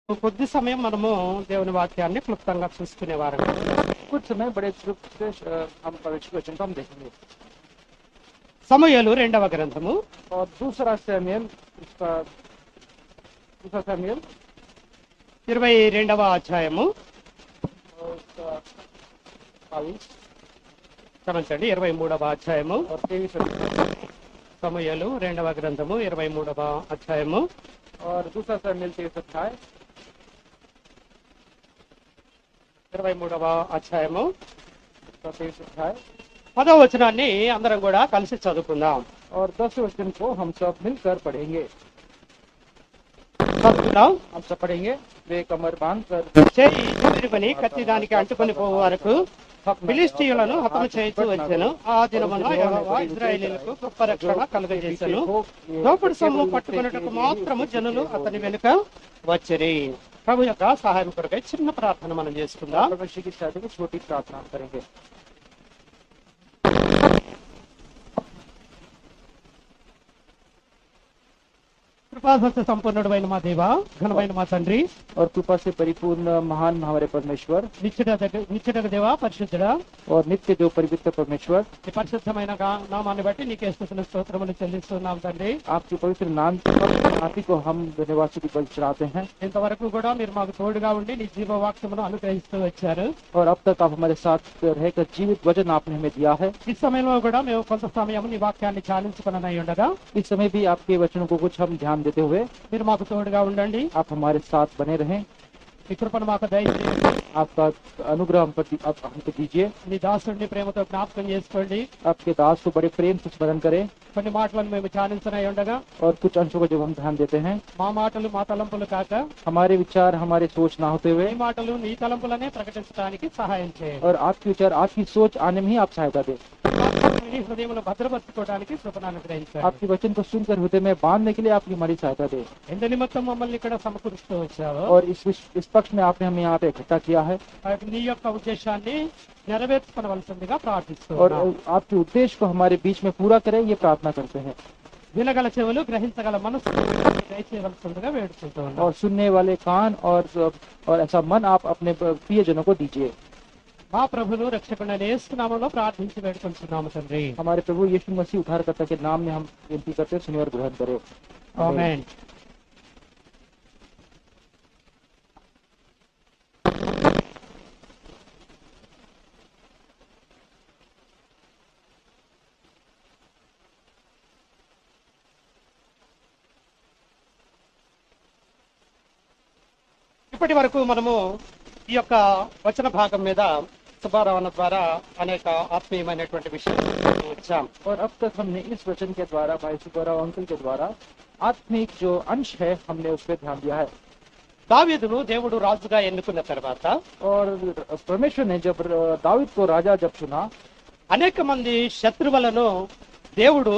కొద్ది సమయం మనము దేవుని వాక్యాన్ని క్లుప్తంగా చూసుకునేవారు. कुछ समय बड़े ग्रुप से हम पवित्र वचन को हम देखेंगे। సమూయేలు రెండవ గ్రంథము और दूसरा सैमुएल 22వ అధ్యాయము और उसका 22 క్షమించండి 23వ అధ్యాయము और 23 సమూయేలు రెండవ గ్రంథము 23వ అధ్యాయము और दूसरा सैमुएल 23 अध्याय 23వ అధ్యాయము 23 अध्याय 10వ వచనాన్ని అందరం కూడా కలిసి చదువుకుందాం. और 10 वचन को हम सब मिलकर पढ़ेंगे। చదువుకుందాం. हम सब पढ़ेंगे। वे कमर बांध कर చేయి చెదిరిపని కత్తి దానికి అంటుకొని పోవు వరకు ఫిలిష్తీయులను హతము చేయించు వచ్చెను. ఆ దినమున యెహోవా ఇశ్రాయేలీయులకు గొప్ప రక్షణ కలుగజేసెను. దోపుడు సొమ్ము పట్టుకొనుటకు మాత్రము జనులు అతని వెనుక వచ్చిరి. ప్రభు యొక్క సహాయం కొరకై చిన్న ప్రార్థన మనం చేసుకుందాం. परमेश्वर की शादी में छोटी प्रार्थना करेंगे। కృపాసత్య సంపన్నుడు అయిన మా దేవ, ఘనమైన మా తండ్రి, और कृपा से परिपूर्ण महान हमारे परमेश्वर నిత్యుడగ దేవ, పరిశుద్ధుడా, और नित्य जो पवित्र परमेश्वर, ఈ పరిశుద్ధమైన నామాన్ని బట్టి నీకే స్తుతులు స్తోత్రములు చెల్లిస్తున్నాం తండ్రి. आपके पवित्र नाम आदि को हम धन्यवाद की बल चढ़ाते हैं। ఇంతవరకు కూడా మీరు మాకు తోడుగా ఉండి నీ జీవవాక్యమును అనుగ్రహిస్తూ వచ్చారు. और अब तक आप हमारे साथ रहकर जीवित वचन आपने हमें दिया है। ఈ సమయంలో కూడా మేము కొంత సమయం నీ వాక్యాన్ని ధ్యానించుకునై ఉండగా इस समय भी आपके वचनों को कुछ हम ध्यान देते हुए మీరు మాకు తోడుగా ఉండండి. आप हमारे साथ बने रहें। ఈ కృపను మాకు దయచేయండి. आपका अनुग्रह हम पे दीजिए। నీ దాసుడిని ప్రేమతో జ్ఞాపకం చేసుకోండి. आपके दास को बड़े प्रेम से स्मरण करें। కొన్ని మాటలను మేము ధ్యానించనై ఉండగా और कुछ अंशों को जब हम ध्यान देते हैं, మా మాటలు మా తలంపులు కాక हमारे विचार हमारे सोच ना होते हुए, నీ మాటలు నీ తలంపులనే ప్రకటించడానికి సహాయం చేయండి. और आपके विचार आपकी सोच आने में ही आप सहायता दें। నీ హృదయంలో భద్రపరచుకోవడానికి కృపను అనుగ్రహించండి. आपके वचन को सुनकर हृदय में बांधने के लिए आपकी हमारी सहायता दें। ఎంత నిమిత్తం మమ్మల్ని ఇక్కడ సమకూరుస్తూ వచ్చావో और इस पक्ष में आपने हमें यहाँ पे इकट्ठा किया है, నీ యొక్క ఉద్దేశాన్ని నెరవేర్చుకోవలసిందిగా और ప్రార్థిస్తున్నాం. आपके उद्देश्य को हमारे बीच में पूरा करें, ये प्रार्थना करते हैं। వినగల చెవులు, గ్రహించగల మనసు దయచేయవలసిందిగా వేడుకుంటున్నాం. और सुनने वाले कान और ऐसा मन आप अपने प्रियजनों को दीजिए। మా ప్రభును రక్షకుడైన యేసు నామములో ప్రార్థించి వేడుకుంటున్నాము తండ్రి. हमारे प्रभु यीशु मसीह उद्धारकर्ता के नाम में हम विनती करते हैं, सुनिए और ग्रहण करें। ఆమేన్. ఇప్పటి వరకు మనము ఈ యొక్క వచన భాగం మీద సుబ్బారావణ ద్వారా అనేక ఆత్మీయమైనటువంటి విషయాలు వచ్చాం. और अब तक हमने इस वचन के द्वारा भाई सुब्बाराव अंकल के द्वारा आत्मिक जो अंश है हमने उस पर ध्यान दिया है। దావీదును దేవుడు రాజుగా ఎన్నుకున్న తర్వాత और परमेश्वर ने जब दाऊद को राजा जब चुना, అనేక మంది శత్రువులను దేవుడు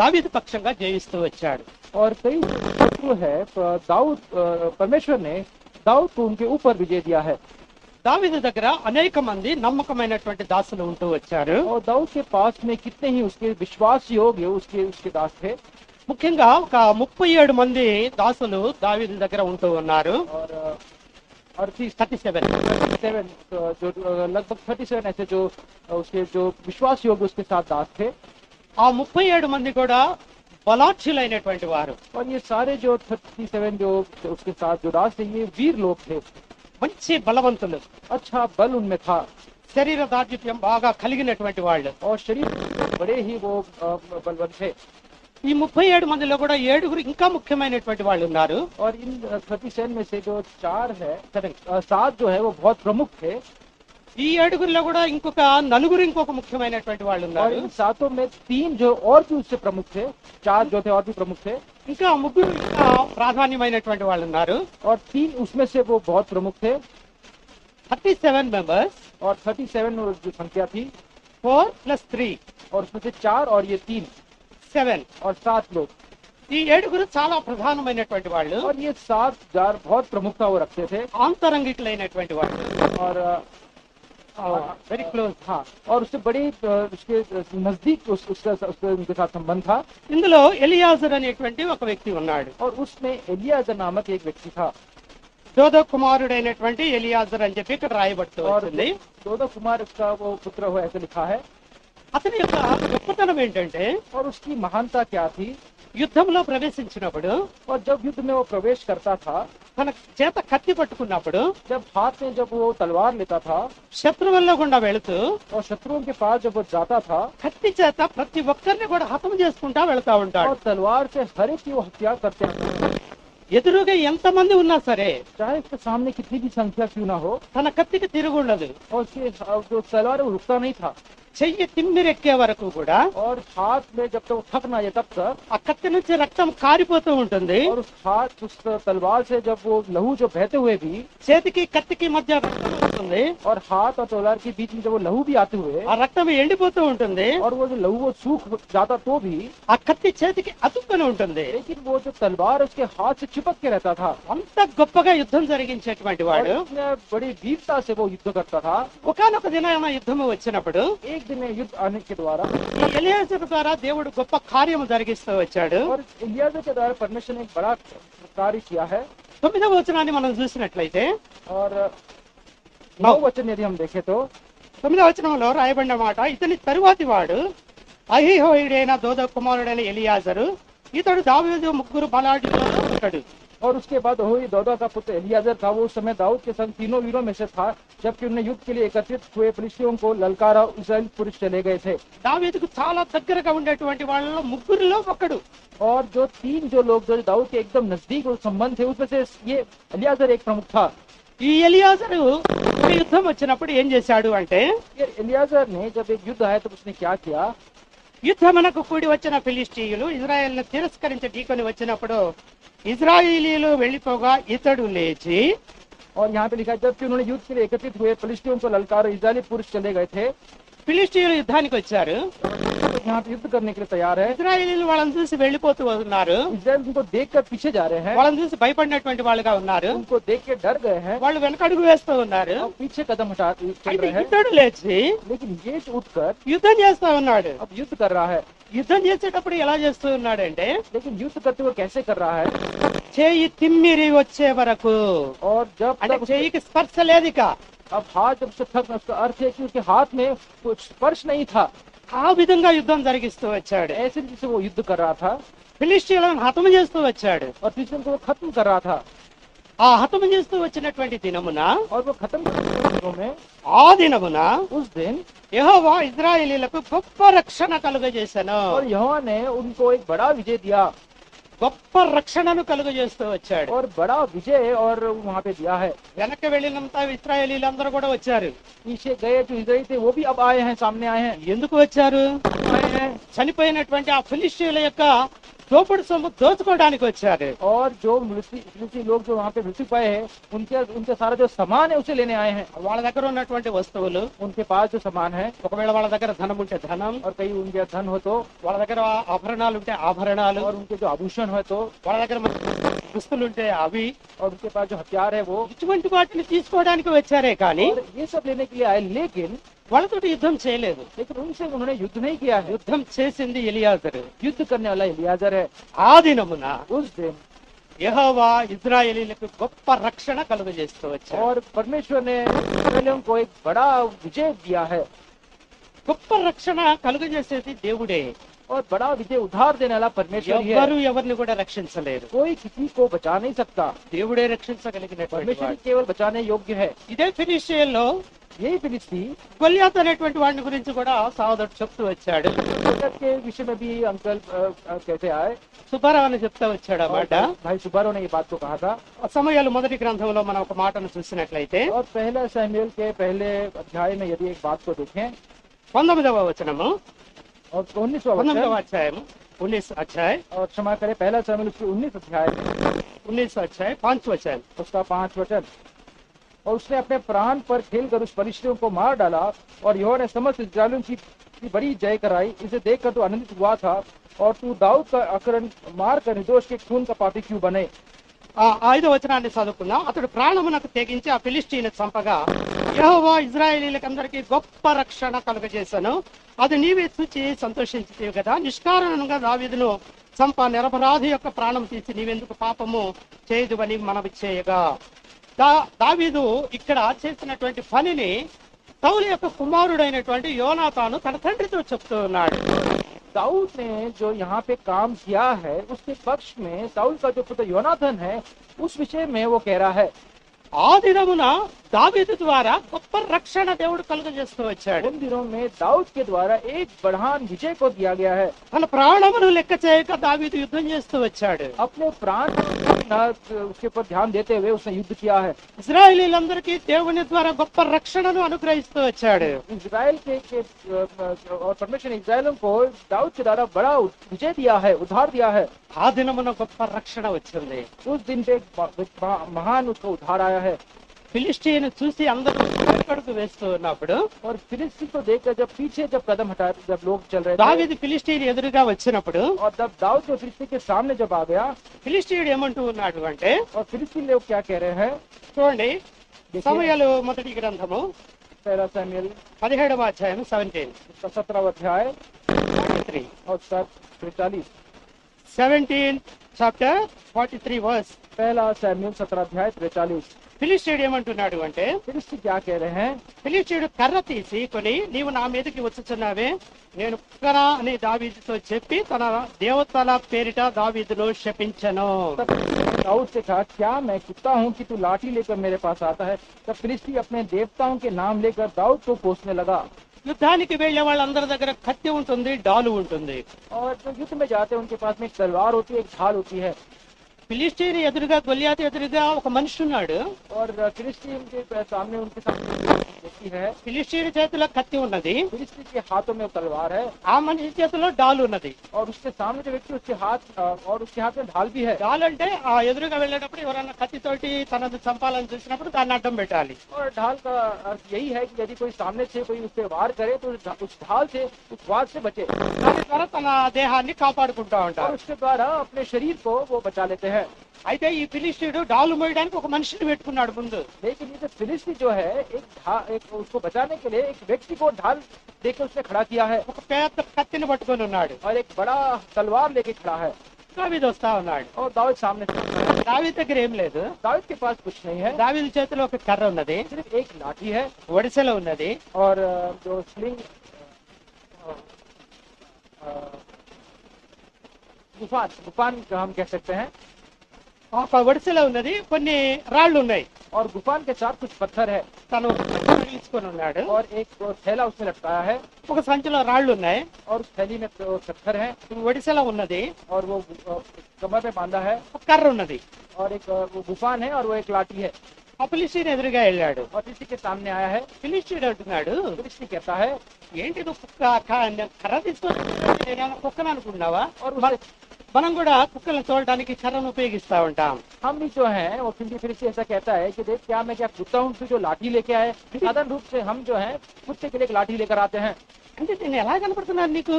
దావీదు పక్షంగా జయిస్తూ వచ్చాడు. और कई शत्रु है दाऊद परमेश्वर ने दाऊद को उनके ऊपर विजय दिया है। దావీదు దగ్గర అనేక మంది నమ్మకమైనటువంటి దాసులు ఉంటూ వచ్చారు. और दाऊद के पास में कितने ही उसके विश्वास योग्य उसके दास थे। ముఖ్యంగా ఒక 37 మంది దాసులు దావీదు దగ్గర ఉంటూ ఉన్నారు. और 37 जो लगभग 37 ऐसे जो उसके जो विश्वास योग्य उसके साथ दास थे। ఆ 37 మంది కూడా బలాఢ్యులైనటువంటి వారు. और ये सारे जो 37 जो उसके साथ जो दास थे, ये वीर लोग थे। మంచి బలవంతులు, अच्छा बल उनमें था, శరీర దార్ఢ్యం బాగా కలిగినటువంటి వాళ్ళు. और शरीर बड़े ही वो बलवान थे। ఈ 37 మందిలో కూడా 7 ఇంకా ముఖ్యమైనటువంటి వాళ్ళు ఉన్నారు. और इन 37 में से जो 4 है 7 जो है वो बहुत प्रमुख थे। ఈ 7 కూడా ఇంకొక 4 ఇంకొక ముఖ్యమైనటువంటి వాళ్ళు और ఉన్నారు. इन 7 में 3 जो और भी उससे प्रमुख थे, 4 जो थे और भी प्रमुख थे। ఇంకా 3 ఇంకా ప్రాధాన్యమైనటువంటి వాళ్ళు ఉన్నారు. और 3 उसमें से वो बहुत प्रमुख थे। 37 మెంబర్స్, और 37 जो संख्या थी, 4 + 3 और उसमें से 4 और ये 3 7. और 7 लोग। ఈ 7 చాలా ప్రధానమైనటువంటి వాళ్ళు, और ये 7 जार बहुत प्रमुखता वो रखते थे। ఆంతరంగికులైనటువంటి వాళ్ళు, और వెరీ క్లోజ్. हाँ, और उससे बड़े उसके नजदीक उसका उनके साथ संबंध था। ఇందులో ఎలియాజర్ అనేటువంటి ఒక వ్యక్తి ఉన్నాడు. और उसमें एलियाजर नामक एक व्यक्ति था। దోదో కుమారుడైనటువంటి ఎలియాజర్ అని చెప్పి ఇక్కడ రాయబడుతూ और వచ్చింది. दोदो कुमार का वो पुत्र हो ऐसे लिखा है। అతని యొక్క గొప్పతనం ఏంటంటే और उसकी महानता क्या थी? యుద్ధంలో ప్రవేశించినప్పుడు और जब युद्ध में वो प्रवेश करता था, తన చేత కత్తి పట్టుకున్నప్పుడు जब हाथ में जब वो तलवार लेता था శత్రువుల్లో గుండా వెళుతూ और शत्रुओं के पास जब वो जाता था కత్తి చేత ప్రతి ఒక్కరిని కూడా హతం చేసుకుంటా వెళ్తా ఉంటాడు. और तलवार से हर एक की वो हत्या करते थे। ఎదురుగా ఎంతమంది ఉన్నా సరే चाहे उसके सामने कितनी भी संख्या क्यों ना हो, తన కత్తికి తిరుగుండదు. और उसके जो तलवार है वो रुकता नहीं था। చెయ్యి తిమ్మిరెక్కే వరకు కూడా और हाथ में जब तक वो थक ना जाए तब तक, ఆ కత్తి నుంచి రక్తం కారిపోతూ ఉంటుంది. और उस तलवार से जब वो लहू जो बहते हुए भी, చేతికి కత్తికి మధ్య రక్తం వస్తుంది. और हाथ और तलवार के बीच में जब वो लहू भी आते हुए, ఆ రక్తం ఎండిపోతూ ఉంటుంది. और वो जो लहू वो सूख जाता तो भी, ఆ కత్తి చేతికి అతుక్కొని ఉంటుంది. लेकिन वो जो तलवार उसके हाथ से चिपक के रहता था। అంత గొప్పగా యుద్ధం జరిగించేటువంటి और వాడు इतने बड़ी वीरता से वो युद्ध करता था। ఒకానొక దినాన యుద్ధం వచ్చినప్పుడు एक दिन में युद्ध आने के द्वारा, ఈ ఎలియాజరు ద్వారా దేవుడు గొప్ప కార్యము జరిగిస్తూ వచ్చాడు. और इलियाजर के द्वारा परमेश्वर ने एक बड़ा कार्य किया है। 9వ వచనాన్ని మనం చూసినట్లయితే और 9 वचन यदि हम देखें तो 9వ వచనంలో రాయబడిన మాట, ఇతని తరువాతి వాడు అహీహోయుడైన దోదో కుమారుడైన ఎలియాజరు, ఇతడు దావీదు ముగ్గురు బలాఢ్యులలో ఒకడు. और उसके बाद वही दौदा का पुत्र एलियाजर था। वो उस समय दाऊद के संग तीनों वीरों में से था, जबकि उन्होंने युद्ध के लिए एकत्रित हुए फिलिस्तीयों को ललकारा इस्राएल पुरुष चले गए थे। దావీదుకు చాలా దగ్గరగా ఉండేటువంటి వాళ్ళలో ముగ్గురులో ఒకడు. और जो तीन जो लोग जो दाऊद के एकदम नजदीक और संबंध थे, उसमें से ये एलियाजर एक प्रमुख था। ఈ ఎలియాజరు ఒక యుద్ధం వచ్చినప్పుడు ఏం చేశాడు అంటే, ये एलियाजर ने जब एक युद्ध आया तो उसने क्या किया? యుద్ధమునకు కూడి వచ్చిన ఫిలిస్టీయులు ఇజ్రాయెల్ను తిరస్కరించి ఢీకొని వచ్చినప్పుడు ఇజ్రాయేలీలు వెళ్ళిపోగా ఇతడు లేచి, और यहाँ पे लिखा है, जबकि उन्होंने युद्ध के लिए एकत्रित हुए फिलिस्तीयों को ललकारा इस्राएली पुरुष चले गए थे। ఫిలిస్టీయులు యుద్ధానికి వచ్చారు. तो यहाँ पे युद्ध करने के लिए तैयार है। ఇజ్రాయేలీలు వాళ్ళని చూసి వెళ్ళిపోతూ ఉన్నారు. इस्राएल उनको देख कर पीछे जा रहे हैं, వాళ్ళని చూసి భయపడినటువంటి వాళ్ళుగా ఉన్నారు. उनको देख के डर गए हैं వాళ్ళు వెనకడుగు వేస్తూ ఉన్నారు. और पीछे कदम हटा चल అయితే रहे हैं। ఇతడు లేచి लेकिन ये उठकर యుద్ధం చేస్తా ఉన్నాడు. अब युद्ध कर रहा है। యుద్ధం చేసేటప్పుడు ఎలా చేస్తూ ఉన్నాడంటే, लेकिन युद्ध करते हुए कैसे कर रहा है? చేయి తిమ్మిరి వచ్చే వరకు, और जब అంటే तक చేయికి స్పర్శ లేదు ఇక. अब हाथ जब से थक, उसका अर्थ है कि उसके हाथ में कुछ स्पर्श नहीं था। ఆ విధంగా యుద్ధం జరిగిస్తూ వచ్చాడు. ऐसे जैसे वो युद्ध कर रहा था ఫిలిస్టీయులను హతము చేస్తూ వచ్చాడు. और फिलिस्तीन को वो खत्म कर रहा था। ఆ హతము చేస్తూ వచ్చినటువంటి దినమున, और वो खत्म करने के दिनों में, ఆ దినమున उस दिन, యెహోవా ఇజ్రాయేలీలకు గొప్ప రక్షణ కలుగజేసెను. और यहोवा ने उनको एक बड़ा विजय दिया, గొప్ప రక్షణను కలుగజేస్తూ వచ్చాడు. और बड़ा विजय और वहाँ पे दिया है। వెనక్కి వెళ్ళినంత ఇశ్రాయేలీలందరూ కూడా వచ్చారు. पीछे गए जो इजराइल थे वो भी अब आए हैं, सामने आए हैं। ఎందుకు వచ్చారు? आए हैं చనిపోయినటువంటి ఆ ఫిలిస్టీయుల యొక్క దోపుడు సొమ్ము దోచుకోవడానికి వచ్చారు. और जो फिलिस्ती लोग जो वहाँ पे मृत्यु पाए हैं, उनके सारा जो सामान है उसे लेने आए हैं। వాళ్ళ దగ్గర ఉన్నటువంటి వస్తువులు, उनके पास जो सामान है, ఒకవేళ వాళ్ళ దగ్గర ధనం ఉంటే ధనం, और कहीं उनके धन हो तो, వాళ్ళ దగ్గర ఆభరణాలు ఉంటే ఆభరణాలు, और उनके जो आभूषण है तो, వాళ్ళ దగ్గర దుస్తులు ఉంటే అవి, और उनके पास जो हथियार है वो, ఇటువంటి వాటిని తీసుకోవడానికి వచ్చారే కానీ और ये सब लेने के लिए आए। लेकिन వాళ్ళతోటి యుద్ధం చేయలేదు. उनसे उन्होंने युद्ध नहीं किया है। యుద్ధం చేసింది ఎలియాజరు. युद्ध करने वाला एलियाजर है। ఆ దినమున उस दिन యెహోవా ఇశ్రాయేలీలకు గొప్ప రక్షణ కలుగజేస్తూ వచ్చాడు. और परमेश्वर ने इस्राएलियों को एक बड़ा विजय दिया है। గొప్ప రక్షణ కలుగజేసేది దేవుడే. और बड़ा विजय उधार देने वाला परमेश्वर ही है। ఎవ్వరు ఎవరిని కూడా రక్షించలేరు. कोई किसी को बचा नहीं सकता। దేవుడే రక్షించగలిగినటువంటి परमेश्वर వాడు. ही केवल बचाने योग्य है। ఇదే ఫిలిస్టీయుల్లో यही फिलिस्ती గొల్యాతు అనేటువంటి వాడిని గురించి కూడా సహోదరుడు చెప్తూ వచ్చాడు. के विषय में भी अंकल कहते आए, సుబ్బారావు అని చెప్తా వచ్చాడు అన్నమాట. भाई सुब्बाराव ने ये बात को कहा था। సమయాలు మొదటి గ్రంథంలో మనం ఒక మాటను చూసినట్లయితే और पहला शमूएल के पहले अध्याय में यदि एक बात को देखें, 19వ వచనము, और 19वां 19వ वचन, అధ్యాయము, 19 अध्याय, और क्षमा करें, पहला शमूएल उसके 19 अध्याय, 19 अध्याय 5 वचन, उसका 5 वचन। और उसने अपने प्राण पर खेलकर उस फलिश्तियों को मार डाला, और यहोवा ने समस्त इस्राएलियों की बड़ी जय कराई। इसे देखकर तू आनंदित हुआ था, और तू दाऊद का अकरण मार कर निर्दोष के खून का पापी क्यों बने? 5వ వచనాన్ని చదువుకుందాం. అతడు ప్రాణమునకు తెగించి ఆ ఫిలిస్టీని చంపగా యెహోవా ఇశ్రాయేలీయులకందరికీ గొప్ప రక్షణ కలుగజేశాను. అది నీవే చూచి సంతోషించితివి కదా. నిష్కారణంగా దావీదును చంప నిరపరాధి యొక్క ప్రాణం తీసి నీవెందుకు పాపము చేయదువని మనవి చేయగా. దావీదు ఇక్కడ చేసినటువంటి పనిని సౌలు యొక్క కుమారుడైనటువంటి యోనాతాను తన తండ్రితో చెప్తూ ఉన్నాడు. दाऊद ने जो यहाँ पे काम किया है उसके पक्ष में साउल का जो पुत्र योनाथन है उस विषय में वो कह रहा है ఆ దినమున దావీదు ద్వారా గొప్ప రక్షణ దేవుడు కలుగజేస్తూ వచ్చాడు. उन दिनों में दाऊद के द्वारा एक बढ़ान विजय को दिया गया है. తన ప్రాణమును లెక్క చేయక దావీదు యుద్ధం చేస్తూ వచ్చాడు. अपने प्राण न उसके ऊपर ध्यान देते हुए उसने युद्ध किया है. ఇశ్రాయేలీలందరికీ దేవుని ద్వారా గొప్ప రక్షణను అనుగ్రహిస్తూ వచ్చాడు. इजराइल के और परमेश्वर ने इजराइलों को दाऊद के द्वारा बड़ा विजय दिया है, उद्धार दिया है. ఆ దినమున గొప్ప రక్షణ వచ్చింది. उस दिन पे महान उसका उद्धार आया है. ఫిలిస్టీని చూసి అందరూ అడుగు వేస్తూ ఉన్నప్పుడు और फिलिस्ती को देखकर जब पीछे जब कदम हटाए जब लोग चल रहे थे దావీదు ఫిలిస్టీని ఎదురుగా వచ్చినప్పుడు और जब दाऊद जो फिलिस्ती के सामने जब आ गया ఫిలిస్టీయుడు ఏమంటూ ఉన్నాడు అంటే और फिलिस्ती लोग क्या कह रहे हैं చూడండి సమూయేలు మొదటి గ్రంథము पहला शमूएल 17వ అధ్యాయం 17 17वां अध्याय 43 और 43 17 చాప్టర్ 43 వర్స్. पहला शमूएल 17 अध्याय 43. ఫిలిస్టీయుడు ఏమంటున్నాడు అంటే फिलिस्ती क्या कह रहे हैं ఫిలిస్టీయుడు కర్ర తీసి కొని నీవు నా మీదకి వచ్చుచున్నావే నేను కుక్కరా అని దావీదుతో చెప్పి తన దేవతల పేరిట దావీదును శపించెను. तब दाऊद से कहा क्या मैं कुत्ता हूँ कि तू लाठी लेकर मेरे पास आता है. तब फिलिस्ती अपने देवताओं के नाम लेकर दाऊद को कोसने लगा. యుద్ధానికి వెళ్లే వాళ్ళందరి దగ్గర కత్తి ఉంటుంది, డాలు ఉంటుంది. और जो युद्ध में जाते हैं उनके पास में एक तलवार होती है, एक ढाल होती है. ఫిలిస్టీని ఎదురుగా గొలియాతు ఎదురుగా ఒక మనిషి ఉన్నాడు. और फिलिस्ती के सामने उनके सामने व्यक्ति है. ఫిలిస్టీని చేతిలో కత్తి ఉన్నది, फिलिस्ती के हाथों में तलवार है ఆ మనిషి చేతిలో డాలు ఉన్నది. और उसके सामने जो व्यक्ति उसके हाथ और उसके हाथ में ढाल भी है. డాలు అంటే ఆ ఎదురుగా వెళ్ళేటప్పుడు ఎవరన్నా కత్తితోటి తనను చంపాలని చూసినప్పుడు దాన్ని అడ్డం పెట్టాలి. और ढाल का अर्थ यही है कि यदि कोई सामने से कोई उस पे वार करे तो उस ढाल से उस वार से बचे దాని ద్వారా తన దేహాన్ని కాపాడుకుంటా और ఉంటారు. उसके द्वारा अपने शरीर को वो बचा लेते हैं. అయితే ఈ ఫిలిస్టీయుడు డాలు మోయడానికి ఒక మనిషిని పెట్టుకున్నాడు ముందు. लेकिन ये जो फिलिस्ती जो है एक उसको बचाने के लिए एक व्यक्ति को ढाल देकर उसने खड़ा किया है ఒక పెద్ద కత్తిని పట్టుకొని ఉన్నాడు. और एक बड़ा तलवार लेके खड़ा है. దావీదు వస్తా ఉన్నాడు. और दाऊद सामने खड़ा है. దావీదు దగ్గర ఏం లేదు. दाऊद के पास कुछ नहीं है, దావీదు చేతిలో ఒక కర్ర ఉన్నది, सिर्फ एक लाठी है ఒడిసెలో ఉన్నది. और जो स्लिंग गुफान हम कह सकते हैं. ఒక ఒడిసెలో ఉన్నది, కొన్ని రాళ్ళు ఉన్నాయి. और गुफान के साथ कुछ पत्थर है తను తీసుకొని ఉన్నాడు. और एक थैला उसमें लटकाया है ఒక సంచిలో రాళ్ళు ఉన్నాయి, और उस थैली में पत्थर है ఒడిసెలో ఉన్నది, और वो कमर में बांधा है ఒక కర్ర ఉన్నది. और एक वो गुफान है और वो एक लाठी है. ఆ ఫిలిస్టీయుడు ఎదురుగా వెళ్ళాడు. और किसी के सामने आया है. ఫిలిస్టీయుడు అంటున్నాడు, फिलिस्ती कहता है ఏంటి నువ్వు కర్ర తీసుకొని నేనేమో కుక్కను అనుకున్నావా? और उसे మనం కూడా కుక్కలను తోలడానికి కర్రను ఉపయోగిస్తా ఉంటాం. हम भी जो है वो फिलिस्ती ऐसा कहता है कि देख क्या मैं क्या कुत्ता हूँ तू जो लाठी लेके आए. साधारण रूप से हम जो है कुत्ते के लिए एक लाठी लेकर आते हैं. అంటే నేను ఎలా కనపడుతున్నాను నీకు?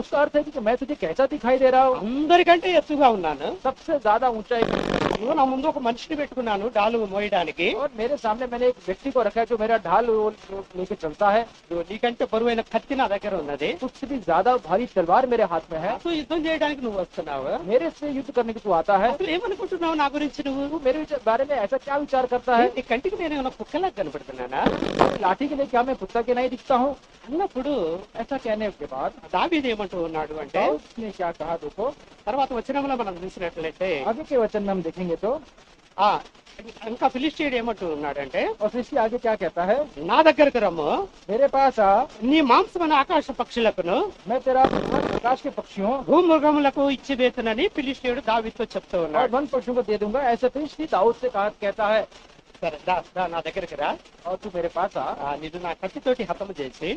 उसका अर्थ है कि मैं तुझे कैसा दिखाई दे रहा हूँ. అందరికంటే ఎత్తుగా ఉన్నాను, सबसे ज्यादा ऊंचाई నువ్వు నా ముందు ఒక మనిషిని పెట్టుకున్నాను డాలు మోయడానికి. और मेरे सामने मैंने एक व्यक्ति को रखा है जो मेरा ढाल लेके चलता है. నీకంటే బరువైన కత్తి నా దగ్గర ఉన్నది, उससे भी ज्यादा भारी तलवार मेरे हाथ में है. నాతో యుద్ధం చేయడానికి నువ్వు వస్తున్నావు. मेरे से युद्ध करने की तू आता है. అసలు ఏమనుకుంటున్నావు నా గురించి నువ్వు? तू मेरे बारे में ऐसा क्या विचार करता है. నీ కంటికి నేను ఏమైనా కుక్కలా కనపడుతున్నానా? लाठी के लिए क्या मैं कुत्ता के नहीं दिखता हूँ. అన్నప్పుడు ऐसा कहने के बाद దావీదు ఏమంటూ ఉన్నాడు అంటే, उसने क्या कहा देखो తర్వాత వచనంలో మనం చూసినట్లయితే आगे के वचन में हम देखेंगे तो ఆ ఇంకా ఫిలిస్టీయుడు ఏమంటూ ఉన్నాడంటే, और फिलिस्ती आगे क्या कहता है నా దగ్గరకు రమ్ము, मेरे पास आ నీ మాంసమైన ఆకాశ పక్షులకును मैं तेरा आकाश के पक्षियों భూమృగములకు ఇచ్చివేతునని ఫిలిస్టీయుడు దావీదుతో చెప్తూ और ఉన్నాడు. वन पशुओं को दे दूंगा. ऐसा फिलिस्ती दाऊद से कहता है. సరే నా దగ్గరికి రా, और तू मेरे पास आ నిన్ను నా కత్తితోటి హతము చేసి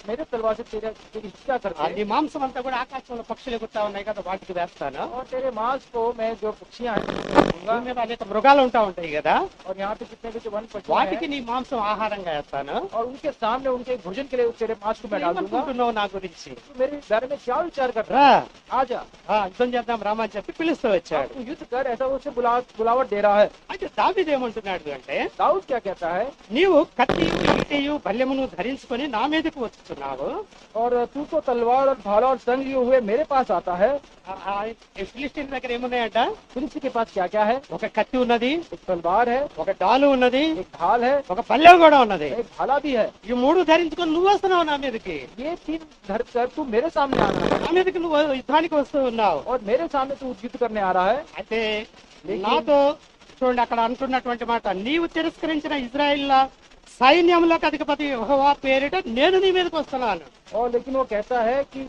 मेरे तलवार से तेरी हत्या कर दे. నీ మాంసం అంతా కూడా ఆకాశంలో పక్షులు ఎగురుతా ఉన్నాయి కదా వాటికి వేస్తాను. और तेरे मांस को मैं जो पक्षियां हैं दूंगा. భూమి మీద అనేక మృగాలు ఉంటా ఉంటాయి కదా, और यहाँ पे जितने भी जो वन पशु వాటికి हैं నీ మాంసం ఆహారంగా వేస్తాను. और उनके सामने उनके भोजन के लिए तेरे मांस को मैं डाल दूंगा. ఏమనుకుంటున్నావు నా గురించి? तू मेरे बारे में क्या विचार कर रहा రా, है. आजा యుద్ధం చేద్దాం రామని చెప్పి పిలుస్తూ వచ్చాడు. तू युद्ध कर ऐसा उसे बुलावट दे रहा है. అయితే దావీదు ఏమంటున్నాడు ఏమంటున్నాడు అంటే, दाऊद क्या कहता है, నీవు కత్తియు ఈటెయు బల్యమును ధరించుకొని నా మీదకు వచ్చుతున్నావు. और तू तो तलवार और भाला और संग लिए हुए मेरे पास आता है। ఈ ఫిలిస్టీన్ దగ్గర ఏమున్నాయంట? फिलिस्ती के पास क्या क्या है, ఒక కత్తి ఉన్నది, एक तलवार है, ఒక డాలు ఉన్నది, एक ढाल है, ఒక పల్లెం కూడా ఉన్నది. एक भाला भी है। ఈ మూడు ధరించుకొని నువ్వు వస్తున్నావు నా మీదకి. ये तीन धर कर तू मेरे सामने आ रहा है నా మీదకి నువ్వు యుద్ధానికి వస్తూ ఉన్నావు. और मेरे सामने तू युद्ध करने आ रहा है। అయితే నాతో చూడండి అక్కడ అంటున్నటువంటి మాట, నీవు తిరస్కరించిన ఇజ్రాయిల్ సైన్యములకు అధిపతి యెహోవా పేరిట నేను నీ మీదకి వస్తున్నాను. और लेकिन वो कहता है कि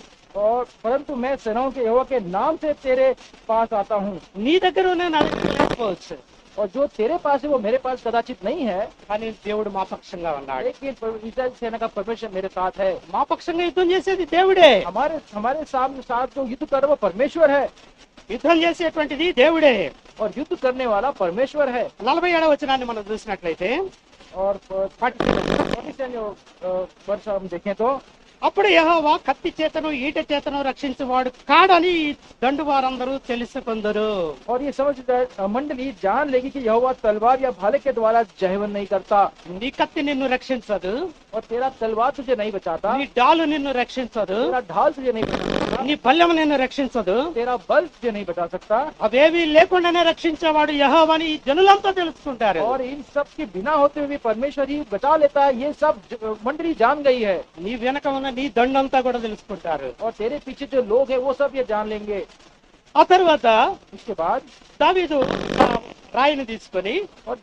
और परंतु मैं सेनाओं के यहोवा के नाम से तेरे पास आता हूँ। నీ దగ్గర ఉన్న నా దగ్గర లేకపోవచ్చు, और जो तेरे पास है वो मेरे पास कदाचित नहीं है, కానీ దేవుడు మా పక్షంగా ఉన్నాడు. लेकिन इस्राएल सेना का परमेश्वर मेरे साथ है। మా పక్షంగా యుద్ధం చేసేది దేవుడే. हमारे सामने साथ जो युद्ध कर रहा है वो परमेश्वर है, యుద్ధం చేసేటువంటిది దేవుడే. और युद्ध करने वाला परमेश्वर है। 47వ వచనాన్ని మనం చూసినట్లయితే, और 47 वर्ष हम देखें तो, అప్పుడు యెహోవా కత్తి చేతను ఈట చేతను రక్షించువాడు కాడని ఈ దండు వారందరూ తెలుసుకొందరు. और ये समझ मंडली जान लेगी कि यहोवा तलवार या भाले के द्वारा जहवन नहीं करता, నీ కత్తి నిన్ను రక్షించదు, और तेरा तलवार तुझे नहीं बचाता, నీ డాలు నిన్ను రక్షించదు, तेरा ढाल तुझे नहीं बचा सकता, నీ పల్లెం నిన్ను రక్షించదు. तेरा बल तुझे नहीं बचा सकता। అవేవి లేకుండానే రక్షించేవాడు యెహోవాని ఈ జనులంతా తెలుసుకుంటారు. और इन सब के बिना होते हुए भी परमेश्वर ही बचा लेता है, ये सब मंडली जान गई है। నీ వెనక ఉన్న నీ దండంతా కూడా తెలుసుకుంటారు. और तेरे पीछे जो लोग हैं वो सब ये जान लेंगे। ఆ తర్వాత इसके बाद దావీదు ఆ రాయిని తీసుకొని और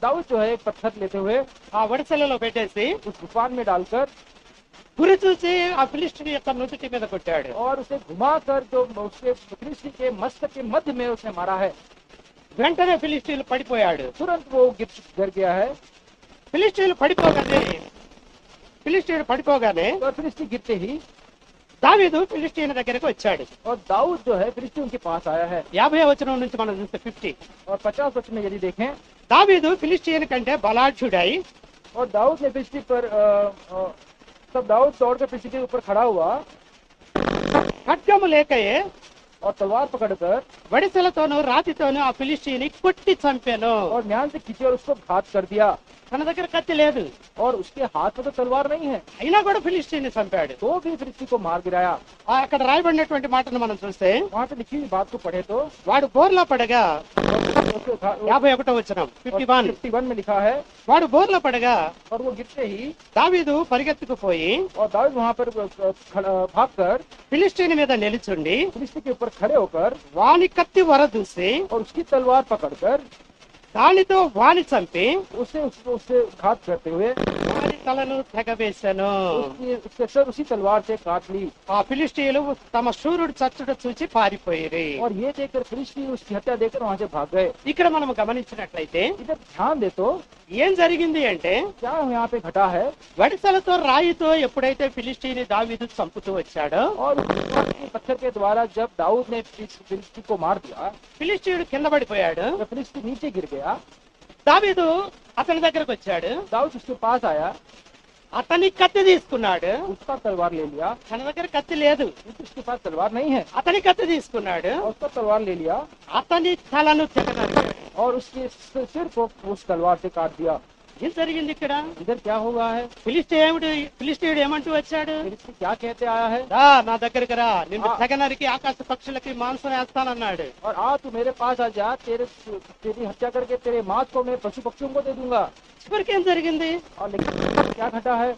दाऊद जो है एक पत्थर लेते हुए ఆ వడిసెలలో పెట్టేసి उस गुफान में डालकर గురి చూసి ఆ ఫిలిస్టీని యొక్క నుదుటి మీద కొట్టాడు. और उसे घुमाकर जो उसके फिलिस्ती के मस्तक के मध्य में उसे मारा है। వెంటనే ఫిలిస్టీలు పడిపోయాడు. तुरंत वो गिर गया है। ఫిలిస్టీలు పడిపోగానే और फिलिस्ती गिरते ही దావీదు ఫిలిస్టీన్ దగ్గరకు వచ్చాడు. और दाऊद जो है फिलिस्ती उनके पास आया है। 50వ వచనం నుంచి మనం చూస్తే 50, और 50 वचन में यदि देखें, దావీదు ఫిలిస్టీన్ కంటే బలాఢ్యుడై और दाऊद ने फिलिस्ती पर तब दाऊद दौड़ कर फिलिस्ती के ऊपर खड़ा हुआ ఖడ్గము లేకయే और तलवार पकड़कर వడిసెలతోనూ రాతితోనూ ఆ ఫిలిస్టీని కొట్టి చంపాను. और म्यान से खींचे और उसको घात कर दिया। తన దగ్గర కత్తి లేదు, और उसके हाथ में तो तलवार नहीं है, అయినా కూడా ఫిలిస్టీని చంపాడు. तो भी फिलिस्ती को मार गिराया। అక్కడ రాయబడినటువంటి మాటను మనం చూస్తే, वहाँ पे लिखी हुई बात को पढ़े तो వాడు బోర్లా పడగా, उसके 51వ వచనం 51, 51 में लिखा है, వాడు బోర్లా పడగా और वो गिरते ही దావీదు పరిగెత్తుకుపోయి और दाऊद वहाँ पर भागकर ఫిలిస్టీని మీద నిలుచుండి फिलिस्ती के ऊपर खड़े होकर వాని కత్తి వరదూసి और उसकी तलवार पकड़कर దానితో వాని చంపి उससे घात करते हुए వాని తలను తెగవేశాను. उसके सर उसी तलवार से काट ली। ఆ ఫిలిస్టీయులు తమ శూరుడు చచ్చుట చూచి పారిపోయిరి. और ये देखकर फिलिस्ती उसकी हत्या देखकर वहाँ से भाग गए। ఇక్కడ మనం గమనించినట్లయితే इधर ध्यान दे तो ఏం జరిగింది అంటే, क्या यहाँ पे घटा है, వడిసెలతో రాయితో ఎప్పుడైతే ఫిలిస్టీని దావీదు చంపుతూ వచ్చాడో, और पत्थर के द्वारा जब दाऊद ने फिलिस्ती को मार दिया, ఫిలిస్టీయుడు కింద పడిపోయాడు. तो फिलिस्ती नीचे गिर गया। దావీదు అతని దగ్గరకు వచ్చాడు, दाऊद उसके पास आया, అతని కత్తి తీసుకున్నాడు. उसका तलवार ले लिया, తన దగ్గర కత్తి లేదు, उसके पास तलवार नहीं है, అతని కత్తి తీసుకున్నాడు. और उसका तलवार ले लिया అతని తలను తెగనరికాడు. और उसके सिर को उस तलवार से काट दिया। ఏం జరిగింది ఇక్కడ? इधर क्या हुआ है, ఫిలిస్టీయుడు ఏమంటూ వచ్చాడు? फिलिस्ती क्या कहते आया है, రా నా దగ్గరకు రా, నిన్ను తెగనరికి ఆకాశ పక్షులకి మాంసం వేస్తానన్నాడు. और आ तू मेरे पास आ जा, तेरी हत्या करके तेरे मांस को मैं पशु पक्षियों को दे दूंगा। చివరికి ఏం జరిగింది? और लेकिन क्या घटा है,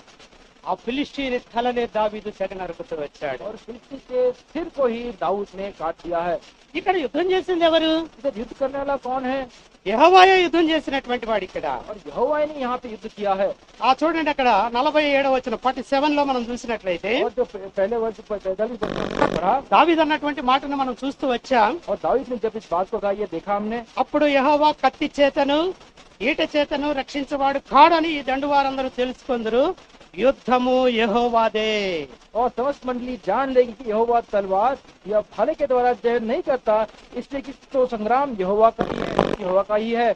ఆ ఫిలిస్టీని తలనే దావీదు తెగనరుకుతూ వచ్చాడు. और फिलिस्ती के सिर को ही दाऊद ने काट दिया है। ఇక్కడ యుద్ధం చేసింది ఎవరు? इधर युद्ध करने वाला कौन है, యెహోవాయే యుద్ధం చేసినటువంటి వాడు ఇక్కడ. और यहोवा ने यहाँ पे युद्ध किया है। ఆ చూడండి అక్కడ 47వ వచనం 47 లో మనం చూసినట్లయితే और जो पहले वर्ष 45 वर्ष में पढ़ा, దావీదు అన్నటువంటి మాటను మనం చూస్తూ వచ్చాం. और दाऊद ने जब इस बात को कहा, ये देखा हमने, అప్పుడు యెహోవా కత్తి చేతను ఈట చేతను రక్షించేవాడు కాడని ఈ దండు వారందరూ తెలుసుకుందరు, యుద్ధము యెహోవాదే. और समस्त मंडली जान लेगी कि यहोवा तलवार या भाले के द्वारा जय नहीं करता, इसलिए कि तो संग्राम यहोवा का ही है।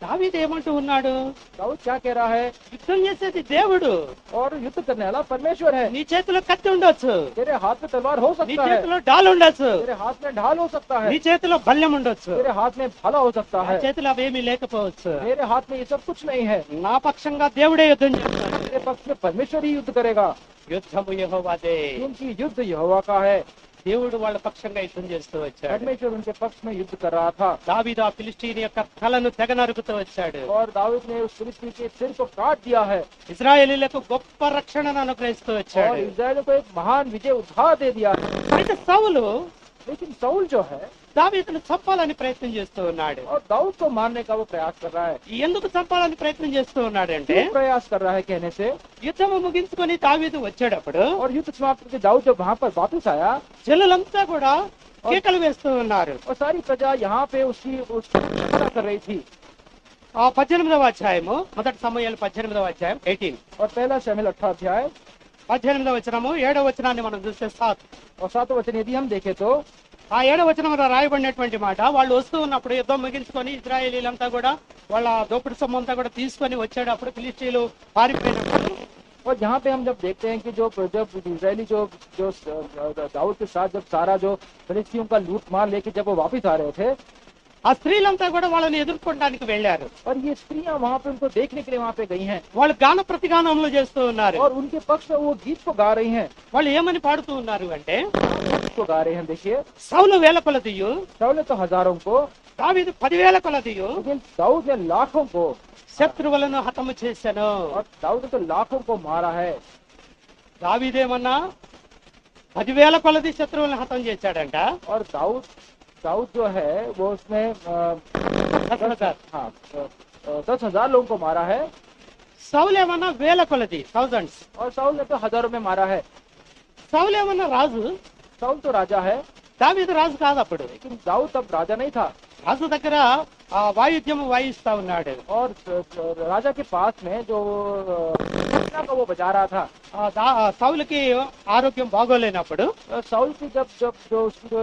దావీదు ఏమంటూ ఉన్నాడు? दाऊद क्या कह रहा है? యుద్ధం చేసేది దేవుడు. और युद्ध करने वाला परमेश्वर है। నీ చేతిలో కత్తి ఉండొచ్చు, तेरे हाथ में तलवार हो నీ सकता है, చేతిలో డాల్ ఉండొచ్చు, तेरे हाथ में ढाल हो सकता है, నీ చేతిలో బల్యం ఉండొచ్చు, तेरे हाथ में भाला हो सकता నా है, చేతిలో అవేమీ లేకపోవచ్చు. मेरे हाथ में ये सब कुछ नहीं है। నా పక్షంగా దేవుడే యుద్ధం చేస్తాడు. मेरे पक्ष में परमेश्वर ही युद्ध करेगा, యుద్ధము యెహోవాదే. क्योंकि युद्ध यहोवा का है। దేవుడు వాళ్ళ పక్షంగా యుద్ధం చేస్తూ వచ్చాడు. परमेश्वर उनके पक्ष में युद्ध कर रहा था దావీదు ఆ ఫిలిష్తీయుని యొక్క తలను తెగ నరుకుతూ వచ్చాడు. और दाऊद ने उस फिलिस्ती के सिर को काट दिया है ఇశ్రాయేలీలకు గొప్ప రక్షణను అనుగ్రహిస్తూ और వచ్చాడు. इस्राएल को एक महान विजय उधार दे दिया है। అయితే సౌలు लेकिन साउल जो है దావీదును చంపాలని ప్రయత్నం చేస్తూ ఉన్నాడు. और दाऊद को मारने का वो प्रयास कर रहा है। ఎందుకు చంపాలని ప్రయత్నం చేస్తూ ఉన్నాడంటే, क्यों प्रयास कर रहा है कहने से, యుద్ధము ముగించుకొని దావీదు వచ్చేటప్పుడు और युद्ध समाप्त करके दाऊद जब वहां पर वापस आया జనులంతా కూడా కేకలు వేస్తూ ఉన్నారు. और सारी प्रजा यहाँ पे उसकी कर रही थी। ఆ 18వ అధ్యాయము, మొదటి సమూయేలు 18వ అధ్యాయం 18 और पहला शमूएल 8 अध्याय 18వ వచనము 7వ వచనాన్ని మనం చూస్తే 7 और 7 वचन यदि हम देखें तो ఆ 7వ వచనంలో రాయబడినటువంటి మాట, వాళ్ళు వస్తూ ఉన్నప్పుడు యుద్ధం ముగించుకొని ఇశ్రాయేలీలంతా కూడా వాళ్ళ దోపిడి సొమ్ము అంతా కూడా తీసుకొని వచ్చేటప్పుడు ఫిలిష్తీయులు పారిపోయినప్పుడు और यहाँ पे हम जब देखते हैं कि जब इजरायली जो जो दाऊद के साथ जब सारा जो फिलिस्तीयों का लूट मार लेके जब वो वापस आ रहे थे ఆ స్త్రీలంతా కూడా వాళ్ళని ఎదుర్కోవడానికి వెళ్ళారు. और ये स्त्रियां वहाँ पे उनको देखने के लिए वहाँ पे गई हैं వాళ్ళు గాన ప్రతిగానములు చేస్తూ ఉన్నారు. और उनके पक्ष में वो गीत को गा रही हैं। వాళ్ళు ఏమని పాడుతూ ఉన్నారు అంటే, गीत को गा रहे हैं। देखिए, సౌలు వేల కొలదియు, साउल ने तो हजारों को, దావీదు 10,000 కొలదియు लेकिन दाऊद ने लाखों को, శత్రువులను హతము చేశాను. और दाऊद ने तो लाखों को मारा है। దావీదేమన్నా 10,000 కొలది శత్రువులను హతం చేశాడంట. और दाऊद जो है वो उसमें 10,000. हाँ 10,000 लोगों को मारा है। సౌలు ఏమన్నా వేల కొలది, థౌజండ్స్. और साउल ने तो हजारों में मारा है। సౌలు ఏమన్నా రాజు, साउल तो राजा है, దావీదు రాజు కాదు అప్పుడు. लेकिन दाऊद तब राजा नहीं था। రాజు దగ్గర ఆ వాయిద్యము వాయిస్తా ఉన్నాడు. और राजा के पास में जो वीणा का वो बजा रहा था। సౌలుకి ఆరోగ్యం బాగోలేనప్పుడు साउल की जब जब जो उसकी जो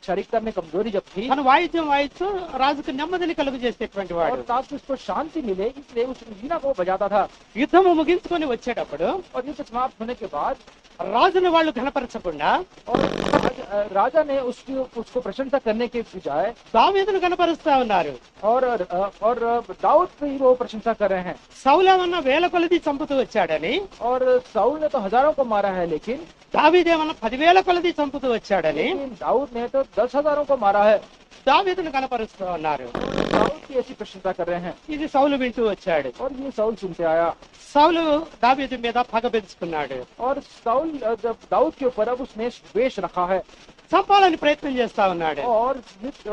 शरीरता में कमजोरी जब थी, తను వాయిద్యం వాయిస్తూ రాజుకు నెమ్మదిని కలుగు చేసేటువంటి और వాడు. ताकि उसको शांति मिले इसलिए उस वीणा को वो बजाता था। యుద్ధము ముగించుకొని వచ్చేటప్పుడు और युद्ध समाप्त होने के बाद రాజును వాళ్ళు ఘనపరచకుండా और राजा ने उसको प्रशंसा करने के बजाय దావీదును ఘనపరుస్తా ఉన్నారు. और दाऊद की वो प्रशंसा कर रहे हैं। సౌలు ఏమన్నా వేల కొలది చంపుతూ వచ్చాడని, और साउल ने तो हजारों को मारा है, लेकिन దావీదేమన్నా 10,000 కొలది చంపుతూ వచ్చాడని दाऊद ने तो 10,000 को मारा है। దావీదును కనపరుస్తూ ఉన్నారు. दाऊद की ऐसी प्रशंसा कर रहे हैं। ఇది సౌలు వింటూ వచ్చాడు. और ये साउल सुनते आया సౌలు దావీదు మీద పగ పెంచుకున్నాడు. और साउल जब दाऊद के ऊपर अब उसने द्वेष रखा है చంపాలని ప్రయత్నం చేస్తా ఉన్నాడు. और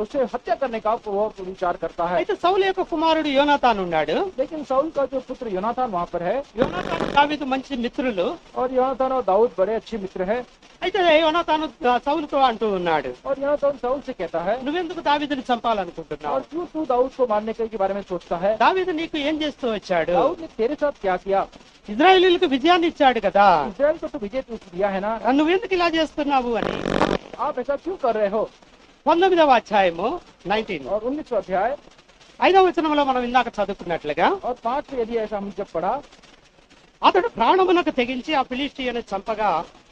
उसे हत्या करने का वो विचार करता है। అయితే సౌలు యొక్క కుమారుడు యోనాతాను ఉన్నాడు. लेकिन साउल का जो पुत्र योनातान वहाँ पर है, యోనాతాను దావీదు మంచి మిత్రులు. और योनातान और दाऊद बड़े अच्छे मित्र हैं। అయితే యోనాతాను సౌలుతో అంటూ ఉన్నాడు, और योनातान साउल से कहता है, నువ్వెందుకు దావీదుని చంపాలనుకుంటున్నావు? और क्यों तू दाऊद को मारने के बारे में सोचता है? దావీదు నీకు ఏం చేస్తూ వచ్చాడు? दाऊद ने तेरे साथ क्या किया? ఇజ్రాయేలీలకు విజయాన్ని ఇచ్చాడు కదా, इस्राएल को तो विजय दिया है ना, నువ్వెందుకు ఇలా చేస్తున్నావు అని. आप ऐसा क्यों कर रहे हो? 19వ అధ్యాయము 19 और 19वां अध्याय 5వ వచనంలో మనం ఇందాక చదువుకున్నట్లుగా, और 5 में यदि ऐसा हम जब पढ़ा, అతడు ప్రాణమునకు తెగించి ఆ ఫిలిష్తీయుని చంపగా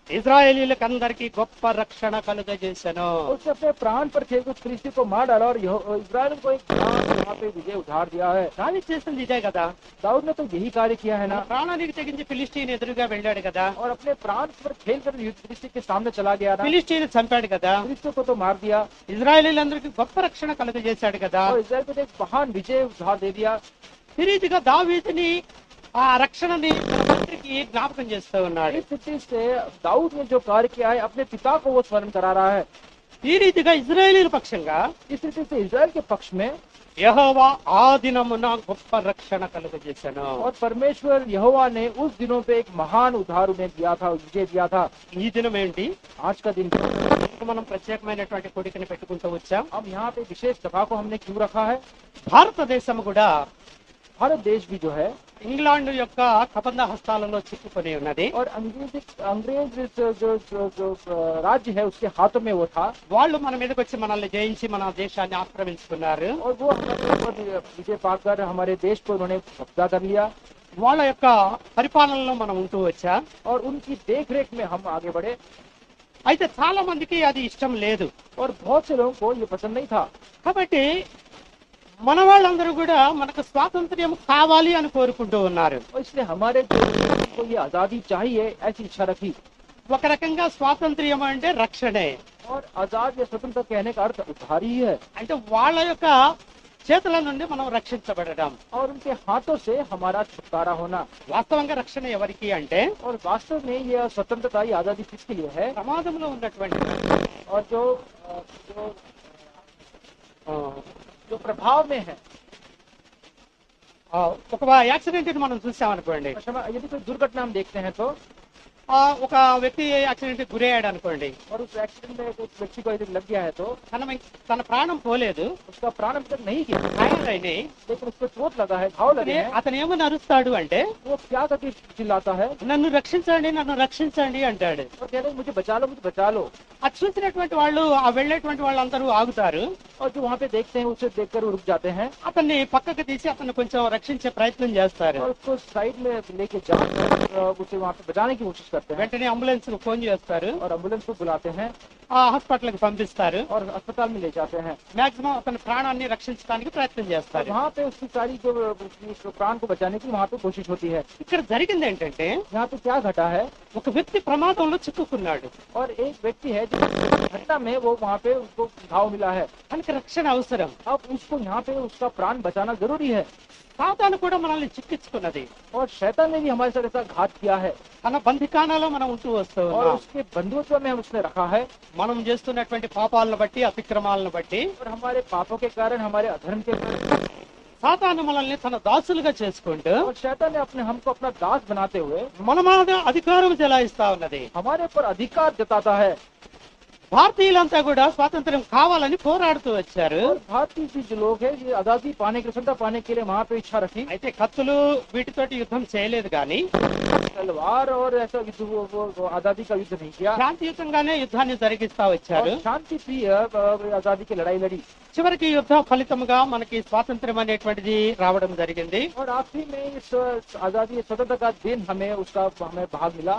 ఇజ్రాయేలీలకందరికీ గొప్ప రక్షణ కలుగజేసెను. उसने अपने प्राण पर खेल उस फिलिस्ती को मार डाला और इस्राएल को एक यहाँ पे विजय उधार दिया है। దావీదు చేసింది ఇదే కదా, दाऊद ने तो यही कार्य किया है ना, ప్రాణానికి తెగించి ఫిలిష్తీయుని ఎదురుగా వెళ్ళాడు కదా, और अपने प्राण पर खेल कर फिलिस्ती के सामने चला गया ना, ఫిలిష్తీయుని చంపాడు కదా, फिलिस्तियों को तो मार दिया ఇజ్రాయేలీలందరికీ గొప్ప రక్షణ కలుగజేశాడు కదా. और इस्राएल को तो एक महान विजय उधार दे दिया। ఈ రీతిగా దావీదుని ఆ రక్షణని తన తండ్రికి జ్ఞాపకం చేస్తూ ఉన్నాడు. इस स्थिति से दाऊद ने जो कार्य किया है अपने पिता को वो स्मरण करा रहा है। ఈ రీతిగా ఇజ్రాయేలీల పక్షంగా इस रीति से इस्राएल के पक्ष में యెహోవా ఆ దినమున గొప్ప రక్షణ కలుగజేసెను. और परमेश्वर यहोवा ने उस दिनों पे एक महान उद्धार उन्हें दिया था, विजय दिया था। ఈ దినం ఏంటి? आज का दिन మనం ప్రత్యేకమైనటువంటి కోరికని పెట్టుకుంటూ వచ్చాం. अब यहाँ पे विशेष सभा को हमने क्यों रखा है? భారతదేశం కూడా भारत देश भी जो है ఇంగ్లాండ్ యొక్క కబంధ హస్తాలలో చిక్కుకొని ఉన్నది. और अंग्रेज जो राज्य है उसके हाथों में वो था వాళ్ళు మన మీదకి వచ్చి మనల్ని జయించి మన దేశాన్ని ఆక్రమించుకున్నారు. और वो हमारे ऊपर विजय पाकर हमारे देश को उन्होंने कब्जा कर लिया వాళ్ళ యొక్క పరిపాలనలో మనం ఉంటూ వచ్చా. और उनकी देख रेख में हम आगे बढ़े అయితే చాలా మందికి అది ఇష్టం లేదు. और बहुत से लोगों को ये पसंद नहीं था కాబట్టి మన వాళ్ళందరూ కూడా మనకు స్వాతంత్ర్యం కావాలి అని కోరుకుంటూ ఉన్నారు. और इसलिए हमारे जो लोगों को ये आजादी चाहिए ऐसी इच्छा रखी ఒక రకంగా స్వాతంత్ర్యం అంటే రక్షణే. और आजाद या स्वतंत्र कहने का अर्थ उद्धार ही है అంటే వాళ్ళ యొక్క చేతుల నుండి మనం రక్షించబడడం. और उनके हाथों से हमारा छुटकारा होना వాస్తవంగా రక్షణ ఎవరికి అంటే और वास्तव में ये स्वतंत्रता ये आजादी किसके लिए है ప్రమాదంలో ఉన్నటువంటి और जो ఆ, जो प्रभाव में है ఆ, ఒక యాక్సిడెంట్ ని మనం చూసామనుకోండి. यदि कोई दुर्घटना हम देखते हैं तो ఒక వ్యక్తి యాక్సిడెంట్ గురయ్యాడు అనుకోండి. और उस एक्सीडेंट में एक व्यक्ति को यदि लग गया है तो తన ప్రాణం పోలేదు, उसका प्राण अभी तक नहीं गया గాయాలు అయినాయి. लेकिन उसको चोट लगा है घाव लगे हैं అతను ఏమని అరుస్తాడు అంటే वो क्या करके चिल्लाता है నన్ను రక్షించండి, నన్ను రక్షించండి అంటాడు. और कह रहे हैं, मुझे बचा लो అది చూసినటువంటి వాళ్ళు ఆ వెళ్ళేటువంటి వాళ్ళందరూ ఆగుతారు. और जो वहाँ पे देखते हैं उसे देखकर वो रुक जाते हैं అతన్ని పక్కకు తీసి అతన్ని కొంచెం రక్షించే ప్రయత్నం చేస్తారు. और उसको साइड में लेके जाकर उसे वहाँ पे बचाने की कोशिश करते हैं వెంటనే అంబులెన్స్ కు ఫోన్ చేస్తారు, और एम्बुलेंस को बुलाते हैं ఆ హాస్పిటల్ కి పంపిస్తారు. और अस्पताल में ले जाते हैं మాక్సిమం అతని ప్రాణాన్ని రక్షించడానికి ప్రయత్నం और చేస్తారు. वहाँ पे उसकी सारी जो उसके प्राण को बचाने की वहाँ पे कोशिश होती है ఇక్కడ జరిగింది ఏంటంటే यहाँ पे क्या घटा है ఒక వ్యక్తి ప్రమాదంలో చిక్కుకున్నాడు. और एक व्यक्ति है जो घटना में वो वहाँ पे उसको घाव मिला है మనకి రక్షణ అవసరం. अब उसको यहाँ पे उसका प्राण बचाना जरूरी है సాతాను కూడా మనల్ని చిక్కించుకున్నది. और शैतान ने भी हमारे साथ ऐसा घात किया है తన బంధికానాలో మనం ఉంటూ వస్తూ और ఉన్నాం. उसके बंधुत्व में हम उसने रखा है మనం చేస్తున్నటువంటి పాపాలను బట్టి అతిక్రమాలను బట్టి और हमारे पापों के कारण हमारे अधर्म के कारण సాతాను మనల్ని తన దాసులుగా చేసుకుంటూ और शैतान ने हमको अपना दास बनाते हुए మన మీద అధికారం చెలాయిస్తా ఉన్నది. हमारे ऊपर अधिकार जताता है భారతీయులంతా కూడా స్వాతంత్ర్యం కావాలని పోరాడుతూ వచ్చారు. और भारतीय की जो लोग हैं ये आजादी पाने के स्वतंत्रता पाने के लिए वहाँ पे इच्छा रखी అయితే కత్తులు వీటితోటి యుద్ధం చేయలేదు కానీ तलवार और ऐसा युद्ध वो आजादी का युद्ध नहीं किया శాంతియుతంగానే యుద్ధాన్ని జరిగిస్తా వచ్చారు. और शांति प्रिय आजादी की लड़ाई लड़ी చివరికి యుద్ధ ఫలితంగా మనకి స్వాతంత్ర్యం అనేటువంటిది రావడం జరిగింది. और आखिरी में इस आजादी स्वतंत्रता का दिन हमें भाग मिला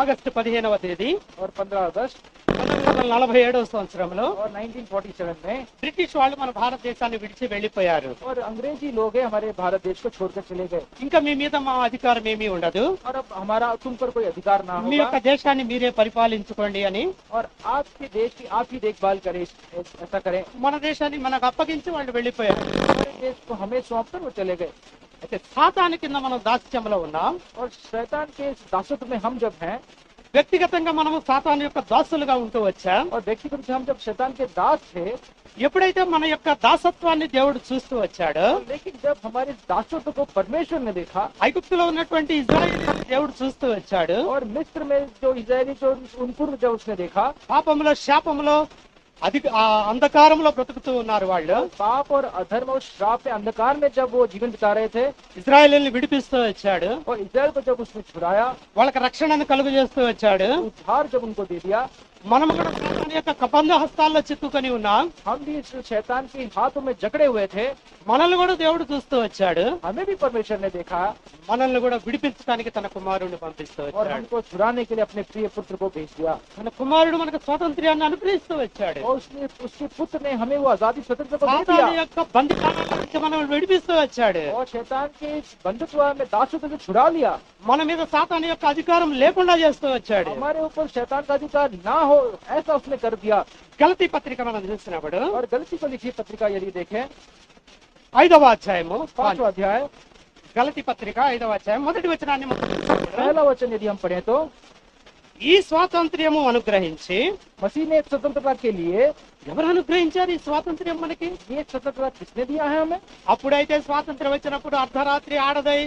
ఆగస్టు 15వ తేదీ और 15 अगस्त 1947వ సంవత్సరంలో और 1947 में బ్రిటిష్ వాళ్ళు మన భారతదేశాన్ని విడిచి వెళ్లిపోయారు. और अंग्रेजी लोग हैं हमारे भारत देश को छोड़कर चले गए ఇంకా మీ మీద మా అధికారం ఏమీ ఉండదు, और अब हमारा तुम पर कोई अधिकार ना మీ యొక్క होगा దేశాన్ని మీరే పరిపాలించుకోండి అని और आपके देश की आप ही देखभाल करें ऐसा करें మన దేశాన్ని మనకు అప్పగించి వాళ్ళు వెళ్లిపోయారు. हमारे देश को हमें सौंप कर वो चले गए అయితే సాతాను కింద మనం దాస్యంలో ఉన్నాం. और शैतान के इस दासत्व में हम जब हैं వ్యక్తిగతంగా మనము సాతాను యొక్క దాసులుగా ఉంటూ వచ్చాం. और व्यक्तिगत रूप से हम जब शैतान के दास थे ఎప్పుడైతే మన యొక్క దాసత్వాన్ని దేవుడు చూస్తూ వచ్చాడో, लेकिन जब हमारे दासत्व को परमेश्वर ने देखा ఐగుప్తులో ఉన్నటువంటి ఇజ్రాయేలీని దేవుడు చూస్తూ వచ్చాడు. और मिस्र में जो इजरायली जो उनको जब उसने देखा పాపంలో శాపంలో అంధకారంలో బ్రతుకుతూ ఉన్నారు వాళ్ళు. पाप और अधर्म और श्राप में अंधकार में जब वो जीवन बिता रहे थे ఇజ్రాయేలీని విడిపిస్తూ వచ్చాడు. और इजराइल को जब उसने छुड़ाया వాళ్ళకి రక్షణను కలుగు చేస్తూ వచ్చాడు. उद्धार जब उनको दे दिया మనం కూడా సాతాను యొక్క కబంధ హస్తాల్లో చిక్కుకొని ఉన్నాం. हम भी इस शैतान के हाथों में जकड़े हुए थे మనల్ని కూడా దేవుడు చూస్తూ వచ్చాడు. हमें भी परमेश्वर ने देखा మనల్ని కూడా విడిపించడానికి తన కుమారుడిని పంపిస్తూ और వచ్చాడు. हमको छुड़ाने के लिए अपने प्रिय पुत्र को भेज दिया తన కుమారుడు మనకు స్వాతంత్ర్యాన్ని అనుగ్రహిస్తూ వచ్చాడు. और उसके पुत्र ने हमें वो आजादी स्वतंत्र को दे సాతాను दिया యొక్క బంధికానాల నుంచి మనం విడిపిస్తూ వచ్చాడు. और शैतान के इस बंधुत्व में दासत्व से छुड़ा लिया మన మీద సాతాను యొక్క అధికారం లేకుండా చేస్తూ వచ్చాడు. हमारे ऊपर शैतान का अधिकार ना हो ऐसा उसने कर दिया గలతీ పత్రిక మనం చూసినప్పుడు और गलती को लिखी पत्रिका यदि देखें 5వ అధ్యాయము 5वां अध्याय గలతీ పత్రిక 5వ అధ్యాయం మొదటి వచనాన్ని మనం చూసినప్పుడు, पहला वचन यदि हम पढ़े तो ఈ స్వాతంత్ర్యము అనుగ్రహించి मसीह ने एक स्वतंत्रता के लिए ఎవరు అనుగ్రహించారు ఈ స్వాతంత్ర్యం మనకి? ये स्वतंत्रता किसने दिया है हमें అప్పుడైతే స్వాతంత్ర్యం వచ్చినప్పుడు అర్ధరాత్రి ఆడదై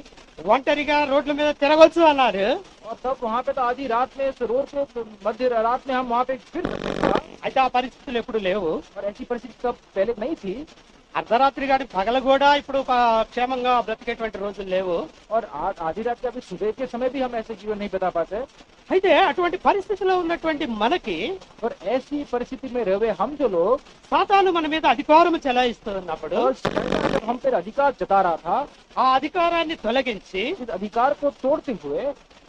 ఒంటరిగా రోడ్ల మీద తిరగొచ్చు అన్నారు. और तब वहाँ पे तो आधी रात में इस रोड पे मध्य रात में हम वहाँ पे फिर सकते थे। అయితే ఆ పరిస్థితులు ఎప్పుడు లేవు. और ऐसी परिस्थिति तब पहले नहीं थी అర్ధరాత్రి గాని పగల కూడా ఇప్పుడు క్షేమంగా బ్రతికేటువంటి రోజులు లేవు. और आधी रात के अभी सुबह के समय भी हम ऐसे जीवन नहीं बिता पाते। అయితే అటువంటి పరిస్థితిలో ఉన్నటువంటి మనకి और ऐसी परिस्थिति में रहे हुए हम जो लोग, సాతాను మన మీద అధికారం చెలాయిస్తూ ఉన్నప్పుడు और शैतान जब हम पर अधिकार जता रहा था, ఆ అధికారాన్ని తొలగించి इस अधिकार को तोड़ते हुए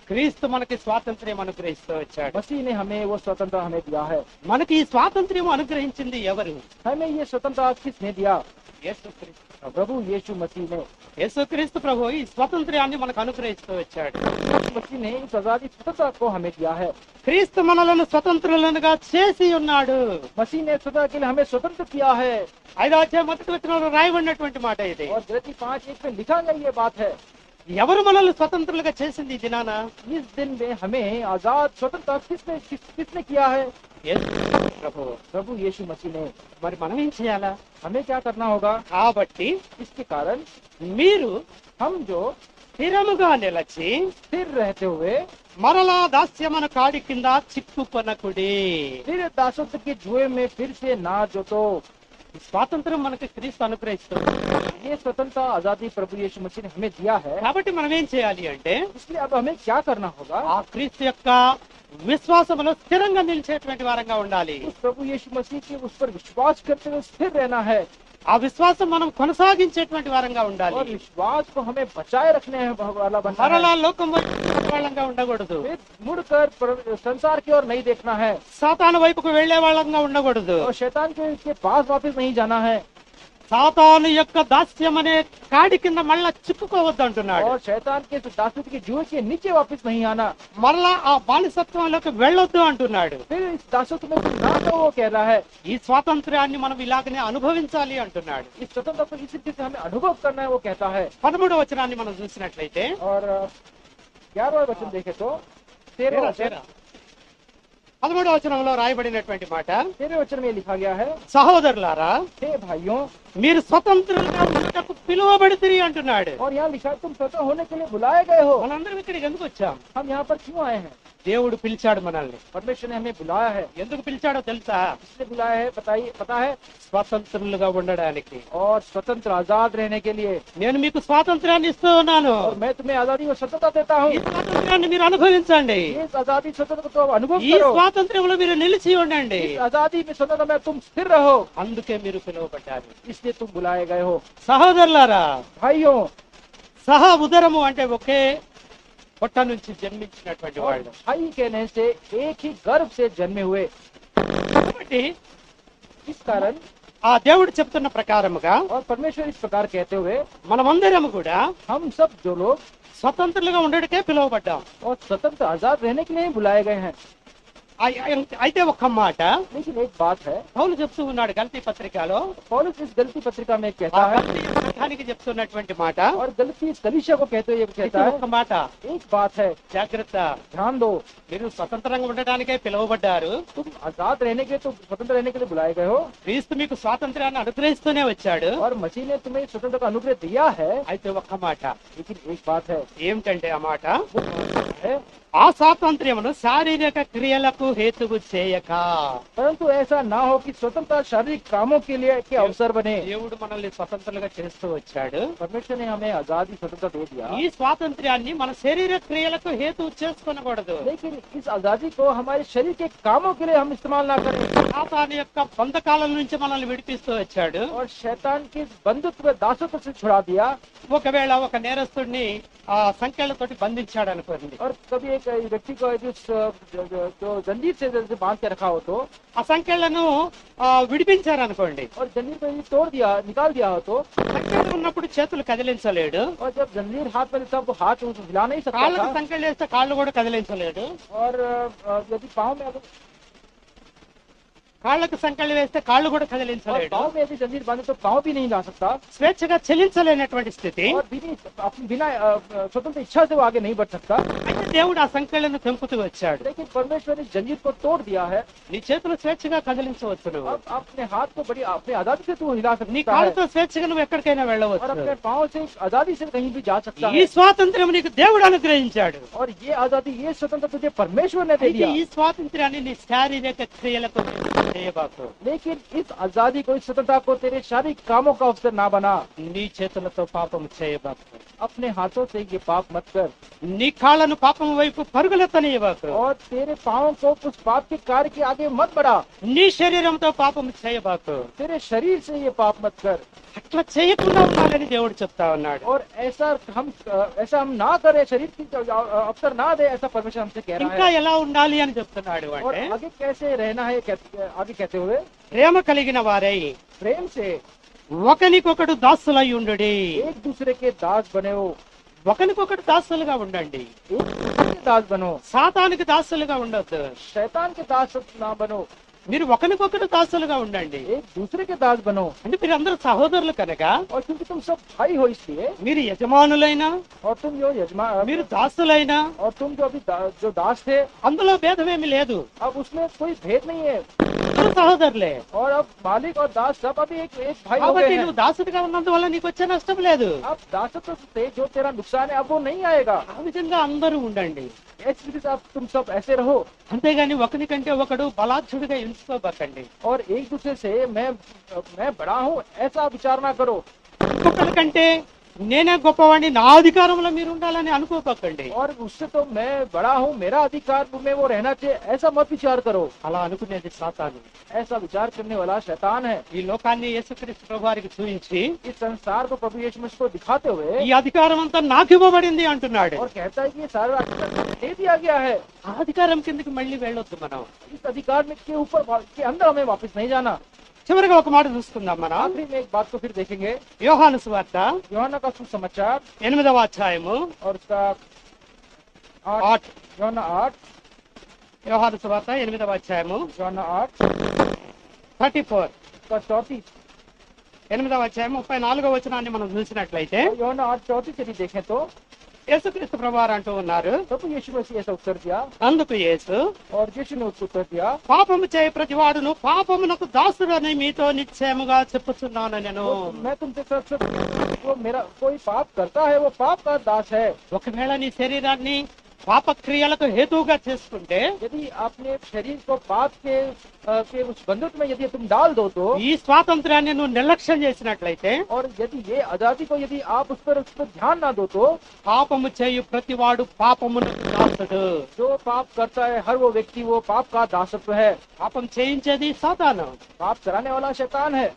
క్రీస్తు మనకి స్వాతంత్ర్యం అనుగ్రహిస్తూ వచ్చాడు. मसीह ने हमें वो स्वतंत्रता हमें दिया है। మనకి ఈ స్వాతంత్ర్యం అనుగ్రహించింది ఎవరు? हमें ये स्वतंत्रता किसने दिया? యేసుక్రీస్తు. प्रभु यीशु मसीह ने। యేసుక్రీస్తు ప్రభు ఈ స్వాతంత్ర్యాన్ని మనకు అనుగ్రహిస్తూ వచ్చాడు. मसीह ने इस आजादी स्वतंत्रता को हमें दिया है। క్రీస్తు మనలను స్వతంత్రులుగా చేసి ఉన్నాడు. मसीह ने स्वतंत्रता के लिए हमें स्वतंत्र किया है। 5వ అధ్యాయం 1వ వచనంలో రాయబడినటువంటి మాట ఇది. और गलती 5:1 में लिखा गया ये बात है। ఎవరు మనల్ని స్వతంత్రులుగా చేసింది ఈ దినాన? इस दिन में हमें आजाद स्वतंत्रता किसने किया है? యేసు ప్రభు. प्रभु यीशु मसीह ने। మరి మనం ఏం చేయాలా? हमें क्या करना होगा? కాబట్టి इसके कारण మీరు हम जो స్థిరముగా నిలచి स्थिर रहते हुए మరలా దాస్యమన కాడి కింద చిక్కుకొనకుడి. फिर दासत्व के जुए में फिर से ना जोतो। ఈ స్వాతంత్రం మనకి క్రీస్తు అనుగ్రహిస్తుంది. ये स्वतंत्रता आजादी प्रभु यीशु मसीह ने हमें दिया है। కాబట్టి మనం ఏం చేయాలి అంటే इसलिए अब हमें क्या करना होगा? ఆ క్రీస్తు యొక్క విశ్వాసములో స్థిరంగా నిలిచేటువంటి వారంగా ఉండాలి. उस प्रभु यीशु मसीह के उस पर विश्वास करते हुए स्थिर रहना है। ఆ విశ్వాసం మనం కొనసాగించేటువంటి వారంగా और ఉండాలి. विश्वास को हमें बचाए रखने वाला बनना మరలా है। లోకం వాళ్ళంగా ఉండకూడదు. फिर मुड़कर संसार की ओर नहीं देखना है సాతాను వైపుకు వెళ్లే వాళ్ళంగా ఉండకూడదు. और शैतान के पास वापस नहीं जाना है। సాతాను యొక్క దాస్యం అనే కాడి కింద మళ్ళా చిక్కుకోవద్దు అంటున్నాడు. और शैतान के दासत्व के जुए के नीचे वापस नहीं आना। మరలా ఆ బానిసత్వంలోకి వెళ్ళొద్దు అంటున్నాడు. फिर इस दासत्व में ना तो वो कह रहा है। ఈ స్వాతంత్ర్యాన్ని మనం ఇలాగనే అనుభవించాలి అంటున్నాడు. इस स्वतंत्रता को इस तरीके से हमें अनुभव करना है वो कहता है। 13వ వచనాన్ని మనం చూసినట్లయితే और 11वां वचन देखे तो 13वां वचन 13వ వచనంలో రాయబడినటువంటి మాట, 13वें वचन में लिखा गया है, సహోదరులారా हे भाइयों। మీరు స్వతంత్రులుగా ఉండటకు పిలువబడితిరి అంటున్నాడు. और यहाँ लिखा है तुम स्वतंत्र होने के लिए बुलाए गए हो। మనందరం ఇక్కడికి ఎందుకు వచ్చాం? हम यहाँ पर क्यों आए हैं? దేవుడు పిలిచాడు మనల్ని. परमेश्वर ने हमें बुलाया है। ఎందుకు పిలిచాడో తెలుసా? इसलिए बुलाया है, बताइए, पता है? స్వతంత్రులుగా ఉండడానికి. और स्वतंत्र आजाद रहने के लिए। నేను మీకు స్వాతంత్ర్యాన్ని ఇస్తూ ఉన్నాను. और मैं तुम्हें आजादी और स्वतंत्रता देता हूँ। ఈ స్వాతంత్ర్యాన్ని మీరు అనుభవించండి. इस आजादी स्वतंत्र को अनुभव ఈ करो। స్వాతంత్ర్యంలో మీరు నిలిచి ఉండండి. इस आजादी में स्वतंत्रता में तुम स्थिर रहो। అందుకే మీరు పిలువబడ్డారు. इसलिए तुम बुलाए गए हो। సహోదరులారా, भाइयों, సహ ఉదరము అంటే ఒకే పొట్ట నుంచి జన్మించినటువంటి और వాళ్ళు. भाई कहने से एक ही गर्भ से जन्मे हुए। కాబట్టి इस कारण ఆ దేవుడు చెప్తున్న ప్రకారముగా और परमेश्वर इस प्रकार कहते हुए మనమందరం కూడా हम सब जो लोग స్వతంత్రులుగా ఉండటకే పిలువబడ్డాం. और स्वतंत्र आजाद रहने के लिए बुलाए गए हैं। అయితే ఒక్క మాట लेकिन एक बात है, పౌలు చెప్తూ ఉన్నాడు గలతీ పత్రికలో. पौलुस इस गलती पत्रिका में ఆ कहता है, గలతీ సంఘానికి చెప్తున్నటువంటి మాట और गलती इस कलीसिया को कहते हुए ये ఇది कहता है, ఒక్క మాట, एक बात है, జాగ్రత్త. ध्यान दो। మీరు స్వతంత్రంగా ఉండటానికే పిలువబడ్డారు. तुम आजाद रहने के, तुम स्वतंत्र रहने के लिए बुलाए गए हो। క్రీస్తు మీకు స్వాతంత్ర్యాన్ని అనుగ్రహిస్తూనే వచ్చాడు. और मसीह ने तुम्हें स्वतंत्र का अनुग्रह दिया है। అయితే ఒక్క మాట, लेकिन एक बात है, ఏమిటంటే ఆ మాట, वो बात है, ఆ స్వాతంత్ర్యమును శారీరక క్రియలకు హేతువు చేయక. परंतु ऐसा ना हो कि स्वतंत्रता शारीरिक कामों के लिए के अवसर बने। దేవుడు మనల్ని స్వతంత్రులుగా చేస్తూ వచ్చాడు. परमेश्वर ने हमें आजादी स्वतंत्रता दे दिया। ఈ స్వాతంత్ర్యాన్ని మన శరీర క్రియలకు హేతువు చేసుకొనకూడదు. लेकिन इस आजादी को हमारे शरीर के कामों के लिए हम इस्तेमाल ना करें। సాతాను యొక్క బంధకాల నుంచి మనల్ని విడిపిస్తూ వచ్చాడు. और शैतान के बंधुत्व दासत्व से छुड़ा दिया। ఒకవేళ ఒక నేరస్తుడిని ఆ సంఖ్యలతోటి బంధించాడు అనుకోండి. और कभी एक व्यक्ति को जो जंजीर से बांध के रखा हो तो, ఆ సంఖ్యలను విడిపించారు అనుకోండి. और जंजीर को यदि तोड़ दिया, निकाल दिया हो तो, సంఖ్యలు ఉన్నప్పుడు చేతులు కదిలించలేడు. और जब जंजीर हाथ में था वो हाथ हिला नहीं सकता కాళ్ళకు था। సంఖ్యలు వేస్తే కాళ్ళు కూడా కదిలించలేడు. और यदि पाँव में కాళ్ళకు సంఖ్యలు వేస్తే కాళ్ళు కూడా और కదిలించలేడు. पाँव में यदि जंजीर बांधे तो पाँव भी नहीं ला सकता। స్వేచ్ఛగా చెల్లించలేనటువంటి స్థితి. और अपनी बिना स्वतंत्र इच्छा से वो आगे नहीं बढ़ सकता। అయితే దేవుడు ఆ సంఖ్యలను తెంపుతూ వచ్చాడు. लेकिन परमेश्वर ने जंजीर को तोड़ दिया है। నీ చేతులు స్వేచ్ఛగా కదిలించవచ్చు నువ్వు. अब अपने हाथ को बड़ी अपनी आजादी से तू हिला నీ सकता है। కాళ్ళతో స్వేచ్ఛగా నువ్వు ఎక్కడికైనా और వెళ్ళవచ్చు. अपने पाँव से आजादी से कहीं भी जा सकता ఈ है। స్వాతంత్ర్యం నీకు దేవుడు అనుగ్రహించాడు. और ये आजादी, ये स्वतंत्रता तुझे परमेश्वर ने दे అయితే दिया। ఈ స్వాతంత్ర్యాన్ని నీ శారీరక క్రియలకు చేయబాకు. लेकिन इस आजादी को, इस स्वतंत्रता को तेरे शारीरिक कामों का अवसर ना बना। నీ చేతులతో పాపము చేయబాకు. अपने हाथों से ये पाप मत कर, నీ కాళ్ళను పాపం వైపు పరుగులెత్తనీయబాకు. और तेरे पाँव को उस पाप के कार्य के आगे मत बढ़ा। నీ శరీరంతో పాపము చేయబాకు. तेरे शरीर से ये पाप मत कर। అట్లా చేయకుండా ఉండాలని దేవుడు చెప్తా ఉన్నాడు. और ऐसा हम ना करें, शरीर की अवसर ना दे, ऐसा परमेश्वर हमसे कह रहा ఇంకా है। ఎలా ఉండాలి అని చెప్తున్నాడు और అంటే, आगे कैसे रहना है, आगे कहते हुए ప్రేమ కలిగిన వారై प्रेम से ఒకనికొకడు దాసులై ఉండుడి. एक दूसरे के दास बने हो, ఒకనికొకడు దాసులుగా ఉండండి. एक दूसरे के दास बनो, సాతానికి దాసులుగా ఉండొద్దు. शैतान के दास ना बनो, మీరు ఒకరికొకరు దాసులుగా ఉండండి. एक दूसरे के दास बनो। అంటే మీరు అందరూ సహోదరులు కనుక और क्योंकि तुम सब भाई हो इसलिए, మీరు యజమానులైనా और तुम जो यजमान, మీరు దాసులైనా और तुम जो अभी जो दास थे, అందులో భేదమేమి లేదు. अब उसमें कोई भेद नहीं है। అందరూ సహోదరులే. और अब मालिक और दास सब अभी एक भाई हो కాబట్టి गए हैं। నువ్వు దాసుడిగా ఉన్నందువల్ల నీకు వచ్చే నష్టం లేదు. अब दासत्व से जो तेरा नुकसान है अब वो नहीं आएगा। ఆ విధంగా అందరూ ఉండండి. इसलिए अब तुम सब ऐसे रहो, అంతేగాని ఒకరికంటే ఒకడు బలాఢ్యుడిగా ఎంచుకోబకండి. और एक दूसरे से मैं बड़ा हूँ ऐसा विचार ना करो, ఇంకొకరికంటే నేనే గొప్పవాడిని, నా అధికారంలో మీరు ఉండాలని అనుకోబకండి. और उससे तो मैं बड़ा हूँ, मेरा अधिकार में वो रहना चाहिए, ऐसा मत विचार करो। అలా అనుకునేది సాతాను. ऐसा विचार करने वाला शैतान है। ఈ లోకాన్ని యేసుక్రీస్తు ప్రభువారికి చూపించి इस संसार को प्रभु यीशु मसीह को दिखाते हुए ఈ అధికారం అంతా నాకు ఇవ్వబడింది అంటున్నాడు. और कहता है कि ये सारा अधिकार दे दिया गया है। ఆ అధికారం కిందకి మళ్ళీ వెళ్ళొద్దు మనం. इस अधिकार में के ऊपर के अंदर हमें वापस नहीं जाना। చివరిగా ఒక మాట చూసుకుందాం మనం. आखिरी में एक बात को फिर देखेंगे, యోహాను సువార్త यूहन्ना का सुसमाचार 8వ అధ్యాయము और उसका 8. यूहन्ना 8, యోహాను సువార్త 8వ అధ్యాయము यूहन्ना 8 34. का 34, 8వ అధ్యాయం 34వ వచనాన్ని మనం చూసినట్లయితే और यूहन्ना 8 34 से भी देखें तो యేసుక్రీస్తు ప్రభువారు అంటూ ఉన్నారు, प्रभु यीशु मसीह ऐसा उत्तर दिया, అందుకు యేసు, और यीशु ने उसको उत्तर दिया, పాపము చేయ ప్రతివాడును పాపమునకు దాసుడని మీతో నిశ్చయముగా చెప్పుచున్నాను నేను. मैं तुमसे सच सच वो मेरा कोई पाप करता है वो पाप का दास है। ఒకవేళ నీ శరీరాన్ని పాపక్రియలకు హేతువుగా చేసుకుంటే यदि आपने शरीर को पाप के उस बंधुत्व में यदि तुम डाल दो तो, ఈ స్వాతంత్రాన్ని నువ్వు నిర్లక్ష్యం చేసినట్లయితే, और यदि ये आजादी को यदि आप उस पर ध्यान ना दो तो, పాపము చేయు ప్రతివాడు పాపమునకు దాసుడు. जो पाप करता है हर वो व्यक्ति वो पाप का दासत्व है। పాపం చేయించేది సాతాను. पाप कराने वाला शैतान है।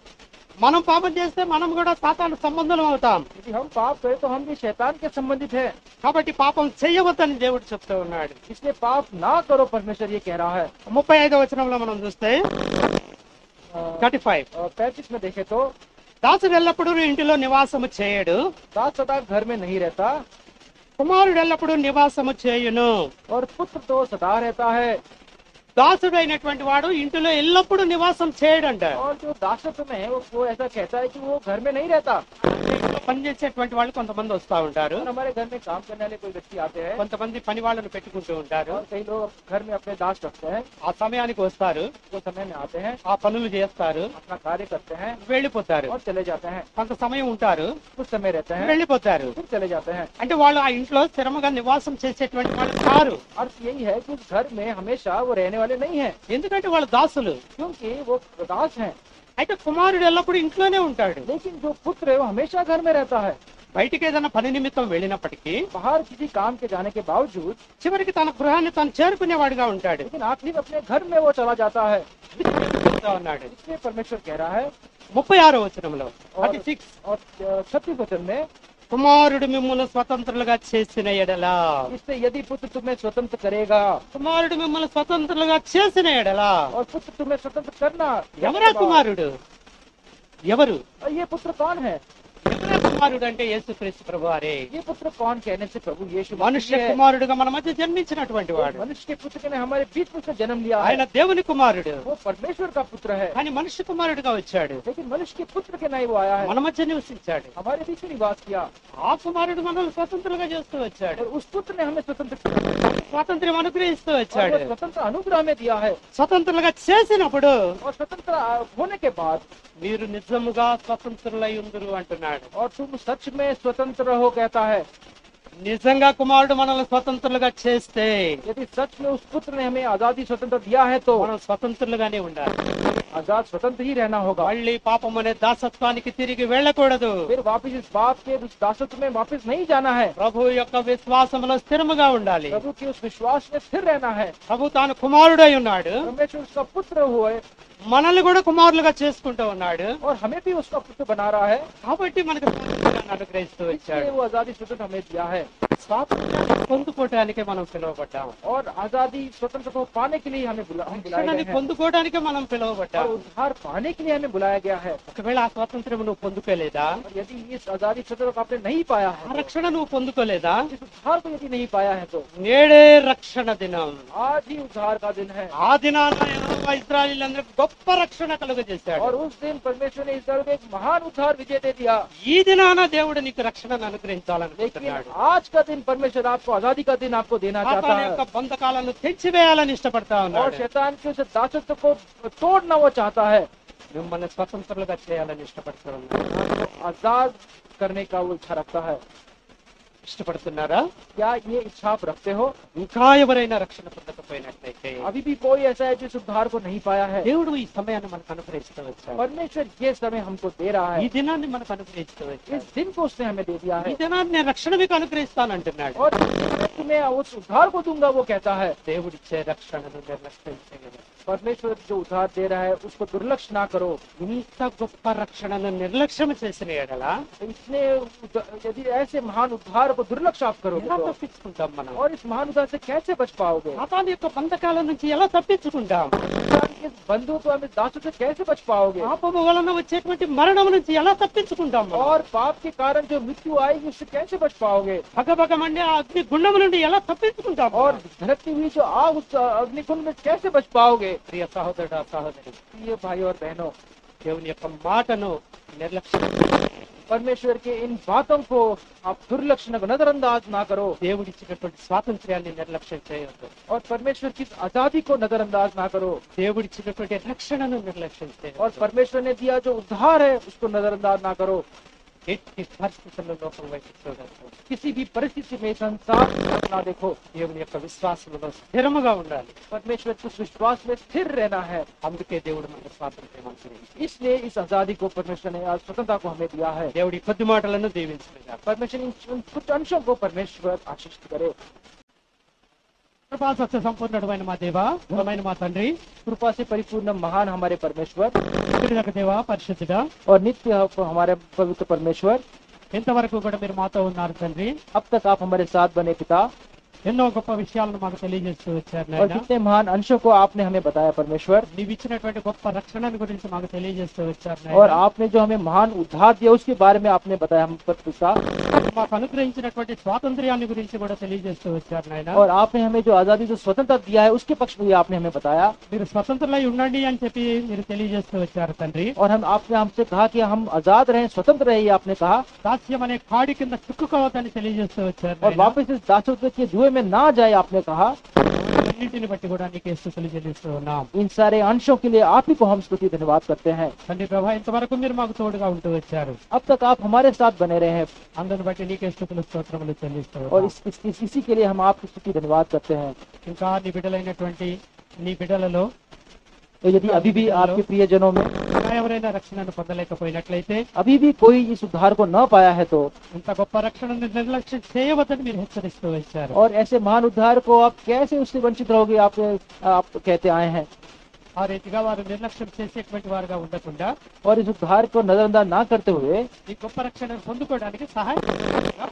మనం పాపం చేస్తే మనం కూడా సాతాను సంబంధం అవుతాం. यदि हम पाप करें तो हम भी शैतान के संबंधित हैं। కాబట్టి పాపం చేయవద్దని దేవుడు చెప్తూ ఉన్నాడు. इसलिए पाप ना करो, परमेश्वर ये कह रहा है। 35వ వచనంలో మనం చూస్తే 35, 35 में देखे तो, దాసుడు ఎల్లప్పుడూ ఇంటిలో నివాసము చేయడు, दास सदा घर में नहीं रहता, కుమారుడు ఎల్లప్పుడూ నివాసము చేయును. और पुत्र तो सदा रहता है। దాసుడు అయినటువంటి వాడు ఇంటిలో ఎల్లప్పుడూ నివాసం చేయడంట. और जो दासत्व में है वो ऐसा कहता है कि वो घर में नहीं रहता। పనిచేసేటువంటి వాళ్ళు కొంతమంది వస్తా ఉంటారు, और हमारे घर में काम करने वाले कोई व्यक्ति आते हैं, కొంతమంది పని వాళ్ళను పెట్టుకుంటూ ఉంటారు. और कई लोग घर में अपने दास रखते हैं, ఆ సమయానికి వస్తారు, वो समय में आते हैं, ఆ పనులు చేస్తారు, अपना कार्य करते हैं వెళ్ళిపోతారు. और चले जाते हैं। కొంత సమయం ఉంటారు, कुछ समय रहते हैं, వెళ్ళిపోతారు. फिर चले जाते हैं। అంటే వాళ్ళు ఆ ఇంట్లో స్థిరముగా నివాసం చేసేటువంటి వాళ్ళు కారు. अर्थ यही है कि उस घर में हमेशा वो रहने वाले नहीं है, ఎందుకంటే వాళ్ళు దాసులు. क्योंकि वो दास हैं। అయితే కుమారుడు ఎల్లప్పుడూ ఇంట్లోనే ఉంటాడు. लेकिन जो पुत्र है वो हमेशा घर में रहता है। బయటికి ఏదైనా పని నిమిత్తం వెళ్ళినప్పటికీ बाहर किसी काम के जाने के बावजूद, చివరికి తన గృహాన్ని తను చేరుకునేవాడిగా ఉంటాడు. लेकिन आखिर में अपने घर में वो चला जाता है। చెప్తా ఉన్నాడు. इसलिए परमेश्वर कह रहा है 36వ వచనంలో, और 36, 36 वचन में, కుమారుడు మిమ్మల్ని స్వతంత్రులుగా చేసిన ఎడలా, इससे यदि पुत्र तुम्हें स्वतंत्र करेगा, కుమారుడు మిమ్మల్ని స్వతంత్రులుగా చేసిన ఎడలా. और पुत्र तुम्हें स्वतंत्र करना, ఎవరా కుమారుడు? ఎవరు? और ये पुत्र कौन है? ఎవరా కుమారుడు అంటే యేసుక్రీస్తు ప్రభువారే. ये पुत्र कौन कहने से प्रभु यीशु మనుష్య मसीह है। కుమారుడుగా మన మధ్య జన్మించినటువంటి వాడు. मनुष्य के पुत्र ने हमारे बीच में उसने जन्म लिया ఆయన है। దేవుని కుమారుడు, वो परमेश्वर का पुत्र है, కానీ మనుష్య కుమారుడుగా వచ్చాడు, लेकिन मनुष्य के पुत्र के नहीं वो आया है, మన మధ్య నివసించాడు. हमारे बीच में निवास किया, ఆ కుమారుడు మనల్ని స్వతంత్రులుగా చేస్తూ వచ్చాడు, और उस पुत्र ने हमें स्वतंत्र స్వాతంత్ర్యం అనుగ్రహిస్తూ और వచ్చాడు. वो स्वतंत्र अनुग्रह में दिया है। స్వతంత్రులుగా చేసినప్పుడు और स्वतंत्र होने के बाद, మీరు నిజముగా స్వతంత్రులై ఉందురు అంటున్నాడు. और तुम सच में स्वतंत्र हो कहता है। నిజంగా కుమారుడు మనల్ని స్వతంత్రులుగా చేస్తే यदि सच में उस पुत्र ने हमें आजादी स्वतंत्र दिया है तो మనం స్వతంత్రులుగానే ఉండాలి. आजाद स्वतंत्र ही रहना होगा। మళ్ళీ పాపం అనే దాసత్వానికి తిరిగి వెళ్ళకూడదు. फिर वापस इस पाप के उस दासत्व में वापस नहीं जाना है। ప్రభు యొక్క విశ్వాసంలో స్థిరముగా ఉండాలి. प्रभु के उस विश्वास में स्थिर रहना है। ప్రభు తాను కుమారుడై ఉన్నాడు, परमेश्वर उसका पुत्र हुए మనల్ని కూడా కుమారులుగా చేసుకుంటూ ఉన్నాడు. और हमें भी उसका पुत्र बना रहा है। కాబట్టి మనకు స్వాతంత్రాన్ని అనుగ్రహిస్తూ इसलिए వచ్చాడు. वो आजादी स्वतंत्र हमें दिया है స్వాతంత్రాన్ని పొందుకోవటానికే మనం పిలువబడ్డాము. और आजादी स्वतंत्र को पाने के लिए हम बुलाए రక్షణని गए हैं పొందుకోవడానికే మనం और పిలువబడ్డాము. उद्धार पाने के लिए हमें बुलाया गया है। ఒకవేళ ఆ స్వాతంత్రం నువ్వు పొందుకోలేదా, और यदि इस आजादी स्वतंत्र को आपने नहीं पाया ఆ है, రక్షణ నువ్వు పొందుకోలేదా, इस उद्धार को यदि नहीं पाया है तो నేడే రక్షణ దినం. आज ही उद्धार का दिन है। ఆ దినాన యెహోవా ఇశ్రాయేలీయులందరికీ గొప్ప రక్షణ కలుగజేశాడు. और उस दिन परमेश्वर ने इस्राएल को एक महान उद्धार विजय दे दिया। ఈ దినాన దేవుడు నీకు రక్షణను लेकिन అనుగ్రహించాలనుకుంటున్నాడు. आज का दिन परमेश्वर आपको आजादी का दिन आपको देना चाहता సాతాను యొక్క है బంధకాలను తెంచివేయాలని ఇష్టపడతా और ఉన్నాడు. शैतान के उस दासत्व को तोड़ना वो चाहता है। మిమ్మల్ని స్వతంత్రులుగా చేయాలని ఇష్టపడుతూ ఉన్నాడు. आजाद करने का वो इच्छा रखता है। ఇష్టపడుతున్నారా? क्या ये इच्छा आप रखते हो? ఇంకా ఎవరైనా రక్షణ పొందకపోయినట్లయితే अभी भी कोई ऐसा है जो इस उद्धार को नहीं पाया है। దేవుడు ఈ సమయాన్ని మనకు అనుగ్రహిస్తూ వచ్చాడు. परमेश्वर ये समय हमको दे रहा ఈ है। దినాన్ని మనకు అనుగ్రహిస్తూ వచ్చాడు. इस दिन को उसने हमें दे दिया ఈ है దినాన్ని నేను రక్షణ మీకు అనుగ్రహిస్తానంటున్నాడు. और मैं उस उद्धार को दूंगा वो कहता है। దేవుడిచ్చే రక్షణను నిర్లక్ష్యం చేయలేదు. परमेश्वर जो उद्धार दे रहा है उसको दुर्लक्ष्य ना करो। ఇంత గొప్ప రక్షణను నిర్లక్ష్యం చేసిన ఎడల इसने यदि ऐसे महान उद्धार को दुर्लक्ष्य आप करोगे ఎలా तो తప్పించుకుంటాం మనం? और इस महान उद्धार से कैसे बच पाओगे? సాతాను యొక్క బంధకాల నుంచి ఎలా తప్పించుకుంటాం? शैतान के बंधुओं को हमें दासों से कैसे बच पाओगे? పాపము వలన వచ్చేటువంటి మరణం నుంచి ఎలా తప్పించుకుంటాం మనం? और पाप के कारण जो मृत्यु आएगी उससे कैसे बच पाओगे? భగభగమండే ఆ అగ్ని గుండము నుండి ఎలా తప్పించుకుంటాం? और धड़कती हुई जो आग उस अग्निकुंड में कैसे बच पाओगे? ప్రియ సహోదరుడా సహోదరి, ये भाई और बहनों, దేవుని యొక్క మాటను నిర్లక్ష్యం, परमेश्वर के इन बातों को आप दुर्लक्ष्य नजरअंदाज ना करो దేవుడిచ్చినటువంటి స్వాతంత్ర్యాన్ని నిర్లక్ష్యం చేయొద్దు. और परमेश्वर की आजादी को नजरअंदाज ना करो దేవుడిచ్చినటువంటి రక్షణను నిర్లక్ష్యం और చేయొద్దు. परमेश्वर ने दिया जो उद्धार है उसको नजरअंदाज ना करो। ఎట్టి పరిస్థితుల్లో లోకం వైపు చూడొద్దు. किसी भी परिस्थिति में संसार की तरफ ना देखो। దేవుని యొక్క విశ్వాసంలో స్థిరముగా ఉండాలి. परमेश्वर के उस विश्वास में स्थिर रहना है। అందుకే దేవుడు మనకు స్వాతంత్ర్యం అనుగ్రహించాడు. इसलिए इस आजादी को परमेश्वर ने आज स्वतंत्रता को हमें दिया है। దేవుడి కొద్ది మాటలను దీవించుకుందాం. परमेश्वर इन कुछ अंशों को परमेश्वर आशीष करे। కృపా సత్య సంపూర్ణుడైన మా దేవ, ఘనమైన మా తండ్రి, कृपा से परिपूर्ण महान हमारे परमेश्वर పరిశుద్ధుడకు దేవ, పరిశుద్ధుడా, और नित्य हमारे पवित्र परमेश्वर, ఇంతవరకు కూడా మీరు మాతో ఉన్నారు తండ్రి. अब तक आप हमारे साथ बने पिता ఎన్నో గొప్ప విషయాలను మాకు తెలియజేస్తూ వచ్చారు और నాయన. कितने महान अंशों को आपने हमें बताया परमेश्वर। నీవు ఇచ్చినటువంటి గొప్ప రక్షణను గురించి మాకు తెలియజేస్తూ వచ్చారు और నాయన. आपने जो हमें महान उद्धार दिया उसके बारे में आपने बताया हम पर पिता। మాకు అనుగ్రహించినటువంటి స్వాతంత్ర్యాన్ని గురించి కూడా తెలియజేస్తూ వచ్చారు నాయన. और आपने हमें जो आजादी जो स्वतंत्रता दिया है उसके पक्ष में भी आपने हमें बताया। మీరు స్వతంత్రులై ఉండండి అని చెప్పి మీరు తెలియజేస్తూ వచ్చారు తండ్రి. और हम आपने हमसे कहा कि हम आजाद रहें, स्वतंत्र रहे, ये आपने कहा। దాస్యం అనే కాడి కింద చిక్కుకోవద్దని తెలియజేస్తూ వచ్చారు और నాయన. वापस इस दासत्व के जुए में ना जाए आपने कहा। అన్నింటిని బట్టి కూడా నీకే స్తుతులు చెల్లిస్తూ ఉన్నాం. इन सारे अंशों के लिए आप ही को हम स्तुति धन्यवाद करते हैं। తండ్రి ప్రభా, ఇంతవరకు మీరు మాకు తోడుగా ఉంటూ వచ్చారు. अब तक आप हमारे साथ बने रहे हैं అందరిని బట్టి నీకే స్తుతులు స్తోత్రములు చెల్లిస్తూ और ఉన్నాం. इसी के लिए हम आपकी स्तुति धन्यवाद करते हैं। ఇంకా నీ బిడ్డలైనటువంటి నీ బిడ్డలలో तो यदि अभी भी आपके प्रियजनों में ఇంకా ఎవరైనా రక్షణను పొందలేకపోయినట్లయితే अभी भी कोई इस उद्धार को न पाया है तो ఇంత గొప్ప రక్షణను నిర్లక్ష్యం చేయవద్దని మీరు హెచ్చరిస్తూ వచ్చారు. और ऐसे महान उद्धार को आप कैसे उससे वंचित रहोगे आप कहते आए हैं। ఆ రీతిగా వారు నిర్లక్ష్యం చేసేటువంటి వారుగా ఉండకుండా और इस उद्धार को नजरअंदाज ना करते हुए ఈ గొప్ప రక్షణను పొందుకోవడానికి సహాయం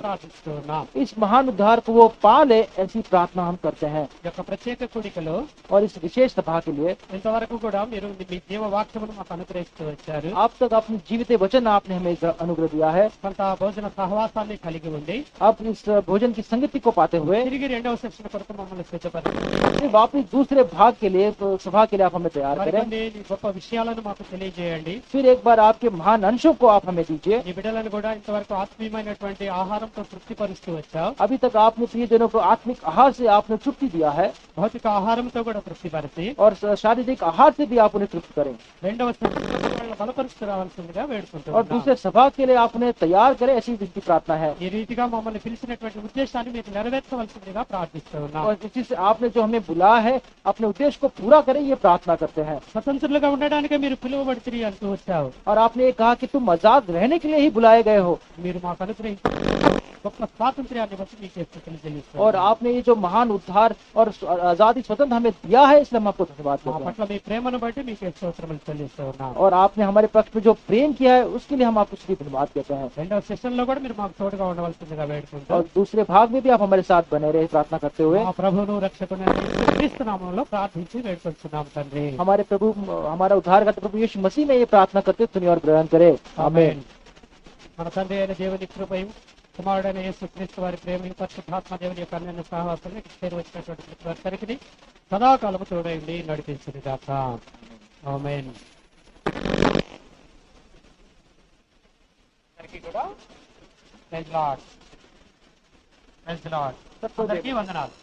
ప్రార్థిస్తూ ఉన్నాం. इस महान उद्धार को वो पा ले, ऐसी प्रार्थना हम करते हैं। ఈ యొక్క ప్రత్యేక కూడికలో और इस विशेष सभा के लिए ఇంతవరకు కూడా మీరు మీ జీవ వాక్యమును మాకు అనుగ్రహిస్తూ వచ్చారు. आप तक अपने जीवित वचन आपने हमें अनुग्रह दिया है। కొంత భోజన సహవాసాన్ని కలిగి ఉండి आप इस भोजन की संगति को पाते हुए తిరిగి రెండవ సెక్షన్ కొరకు మమ్మల్ని సిద్ధపరిచారు. फिर वापस दूसरे भाग के लिए सभा के लिए आप हमें तैयार करें। మరికొన్ని నీ గొప్ప విషయాలను మాకు తెలియజేయండి. फिर एक बार आपके महान अंशों को आप हमें दीजिए। నీ బిడ్డలను కూడా ఇంతవరకు ఆత్మీయమైనటువంటి ఆహారంతో తృప్తిపరుస్తూ వచ్చావు. अभी तक आपने प्रियजनों को आत्मिक आहार से आपने तृप्ति दिया है భౌతిక ఆహారంతో కూడా తృప్తిపరిచి और शारीरिक आहार से भी आप उन्हें तृप्त करें। రెండవ సెక్షన్ వాళ్ళని బలపరుస్తూ రావాల్సిందిగా और వేడుకుంటున్నాం. दूसरे सभा के लिए आपने तैयार करें, ऐसी विनती प्रार्थना है। ఈ రీతిగా మమ్మల్ని పిలిచినటువంటి ఉద్దేశాన్ని మీరు నెరవేర్చవలసిందిగా ప్రార్థిస్తూ ఉన్నాం. और जिससे आपने जो हमें बुलाया है अपने उद्देश्य को पूरा करें, ये प्रार्थना करते हैं। స్వతంత్రులుగా ఉండడానికే మీరు పిలువబడితిరి అంటూ వచ్చావు. और आपने ये कहा कि तुम आजाद रहने के लिए ही बुलाए गए हो, మీరు మాకు అనుగ్రహించిన గొప్ప స్వాతంత్ర్యాన్ని బట్టి మీకు స్తుతులు చెల్లిస్తున్నాము. और आपने ये जो महान उद्धार और आजादी स्वतंत्र हमें दिया है, इसलिए हम आपको धन्यवाद మా करते हैं। పట్ల మీ ప్రేమను బట్టి మీకు స్తోత్రములు చెల్లిస్తూ ఉన్నాము. और आपने हमारे पक्ष में जो प्रेम किया है उसके लिए हम आपको श्री धन्यवाद कहते हैं। రెండవ సెషన్ లో కూడా మీరు మాకు తోడుగా ఉండవలసిందిగా వేడుకుంటూ और दूसरे भाग में भी आप हमारे साथ बने रहे प्रार्थना करते हुए మా ప్రభువును రక్షకుని క్రీస్తు నామములో ప్రార్థించి వేడుకొంచున్నాము తండ్రి. हमारे प्रभु हमारा उद्धारकर्ता प्रभु यीशु मसीह में ये प्रार्थना करते सुनिए और ग्रहण करे, आमीन। మన తండ్రి అయిన దేవుని కృపయు కుమారుడైన యేసుక్రీస్తు వారి ప్రేమయు పరిశుద్ధాత్మ దేవుని యొక్క అన్యోన్య సహవాసాన్ని చేరి వచ్చినటువంటి ప్రతి ఒక్కరికి సదాకాలము తోడైండి నడిపించును గాక, ఆమేన్. అందరికీ కూడా ప్రైజ్ లార్డ్, ప్రైజ్ లార్డ్. అందరికీ వందనాలు.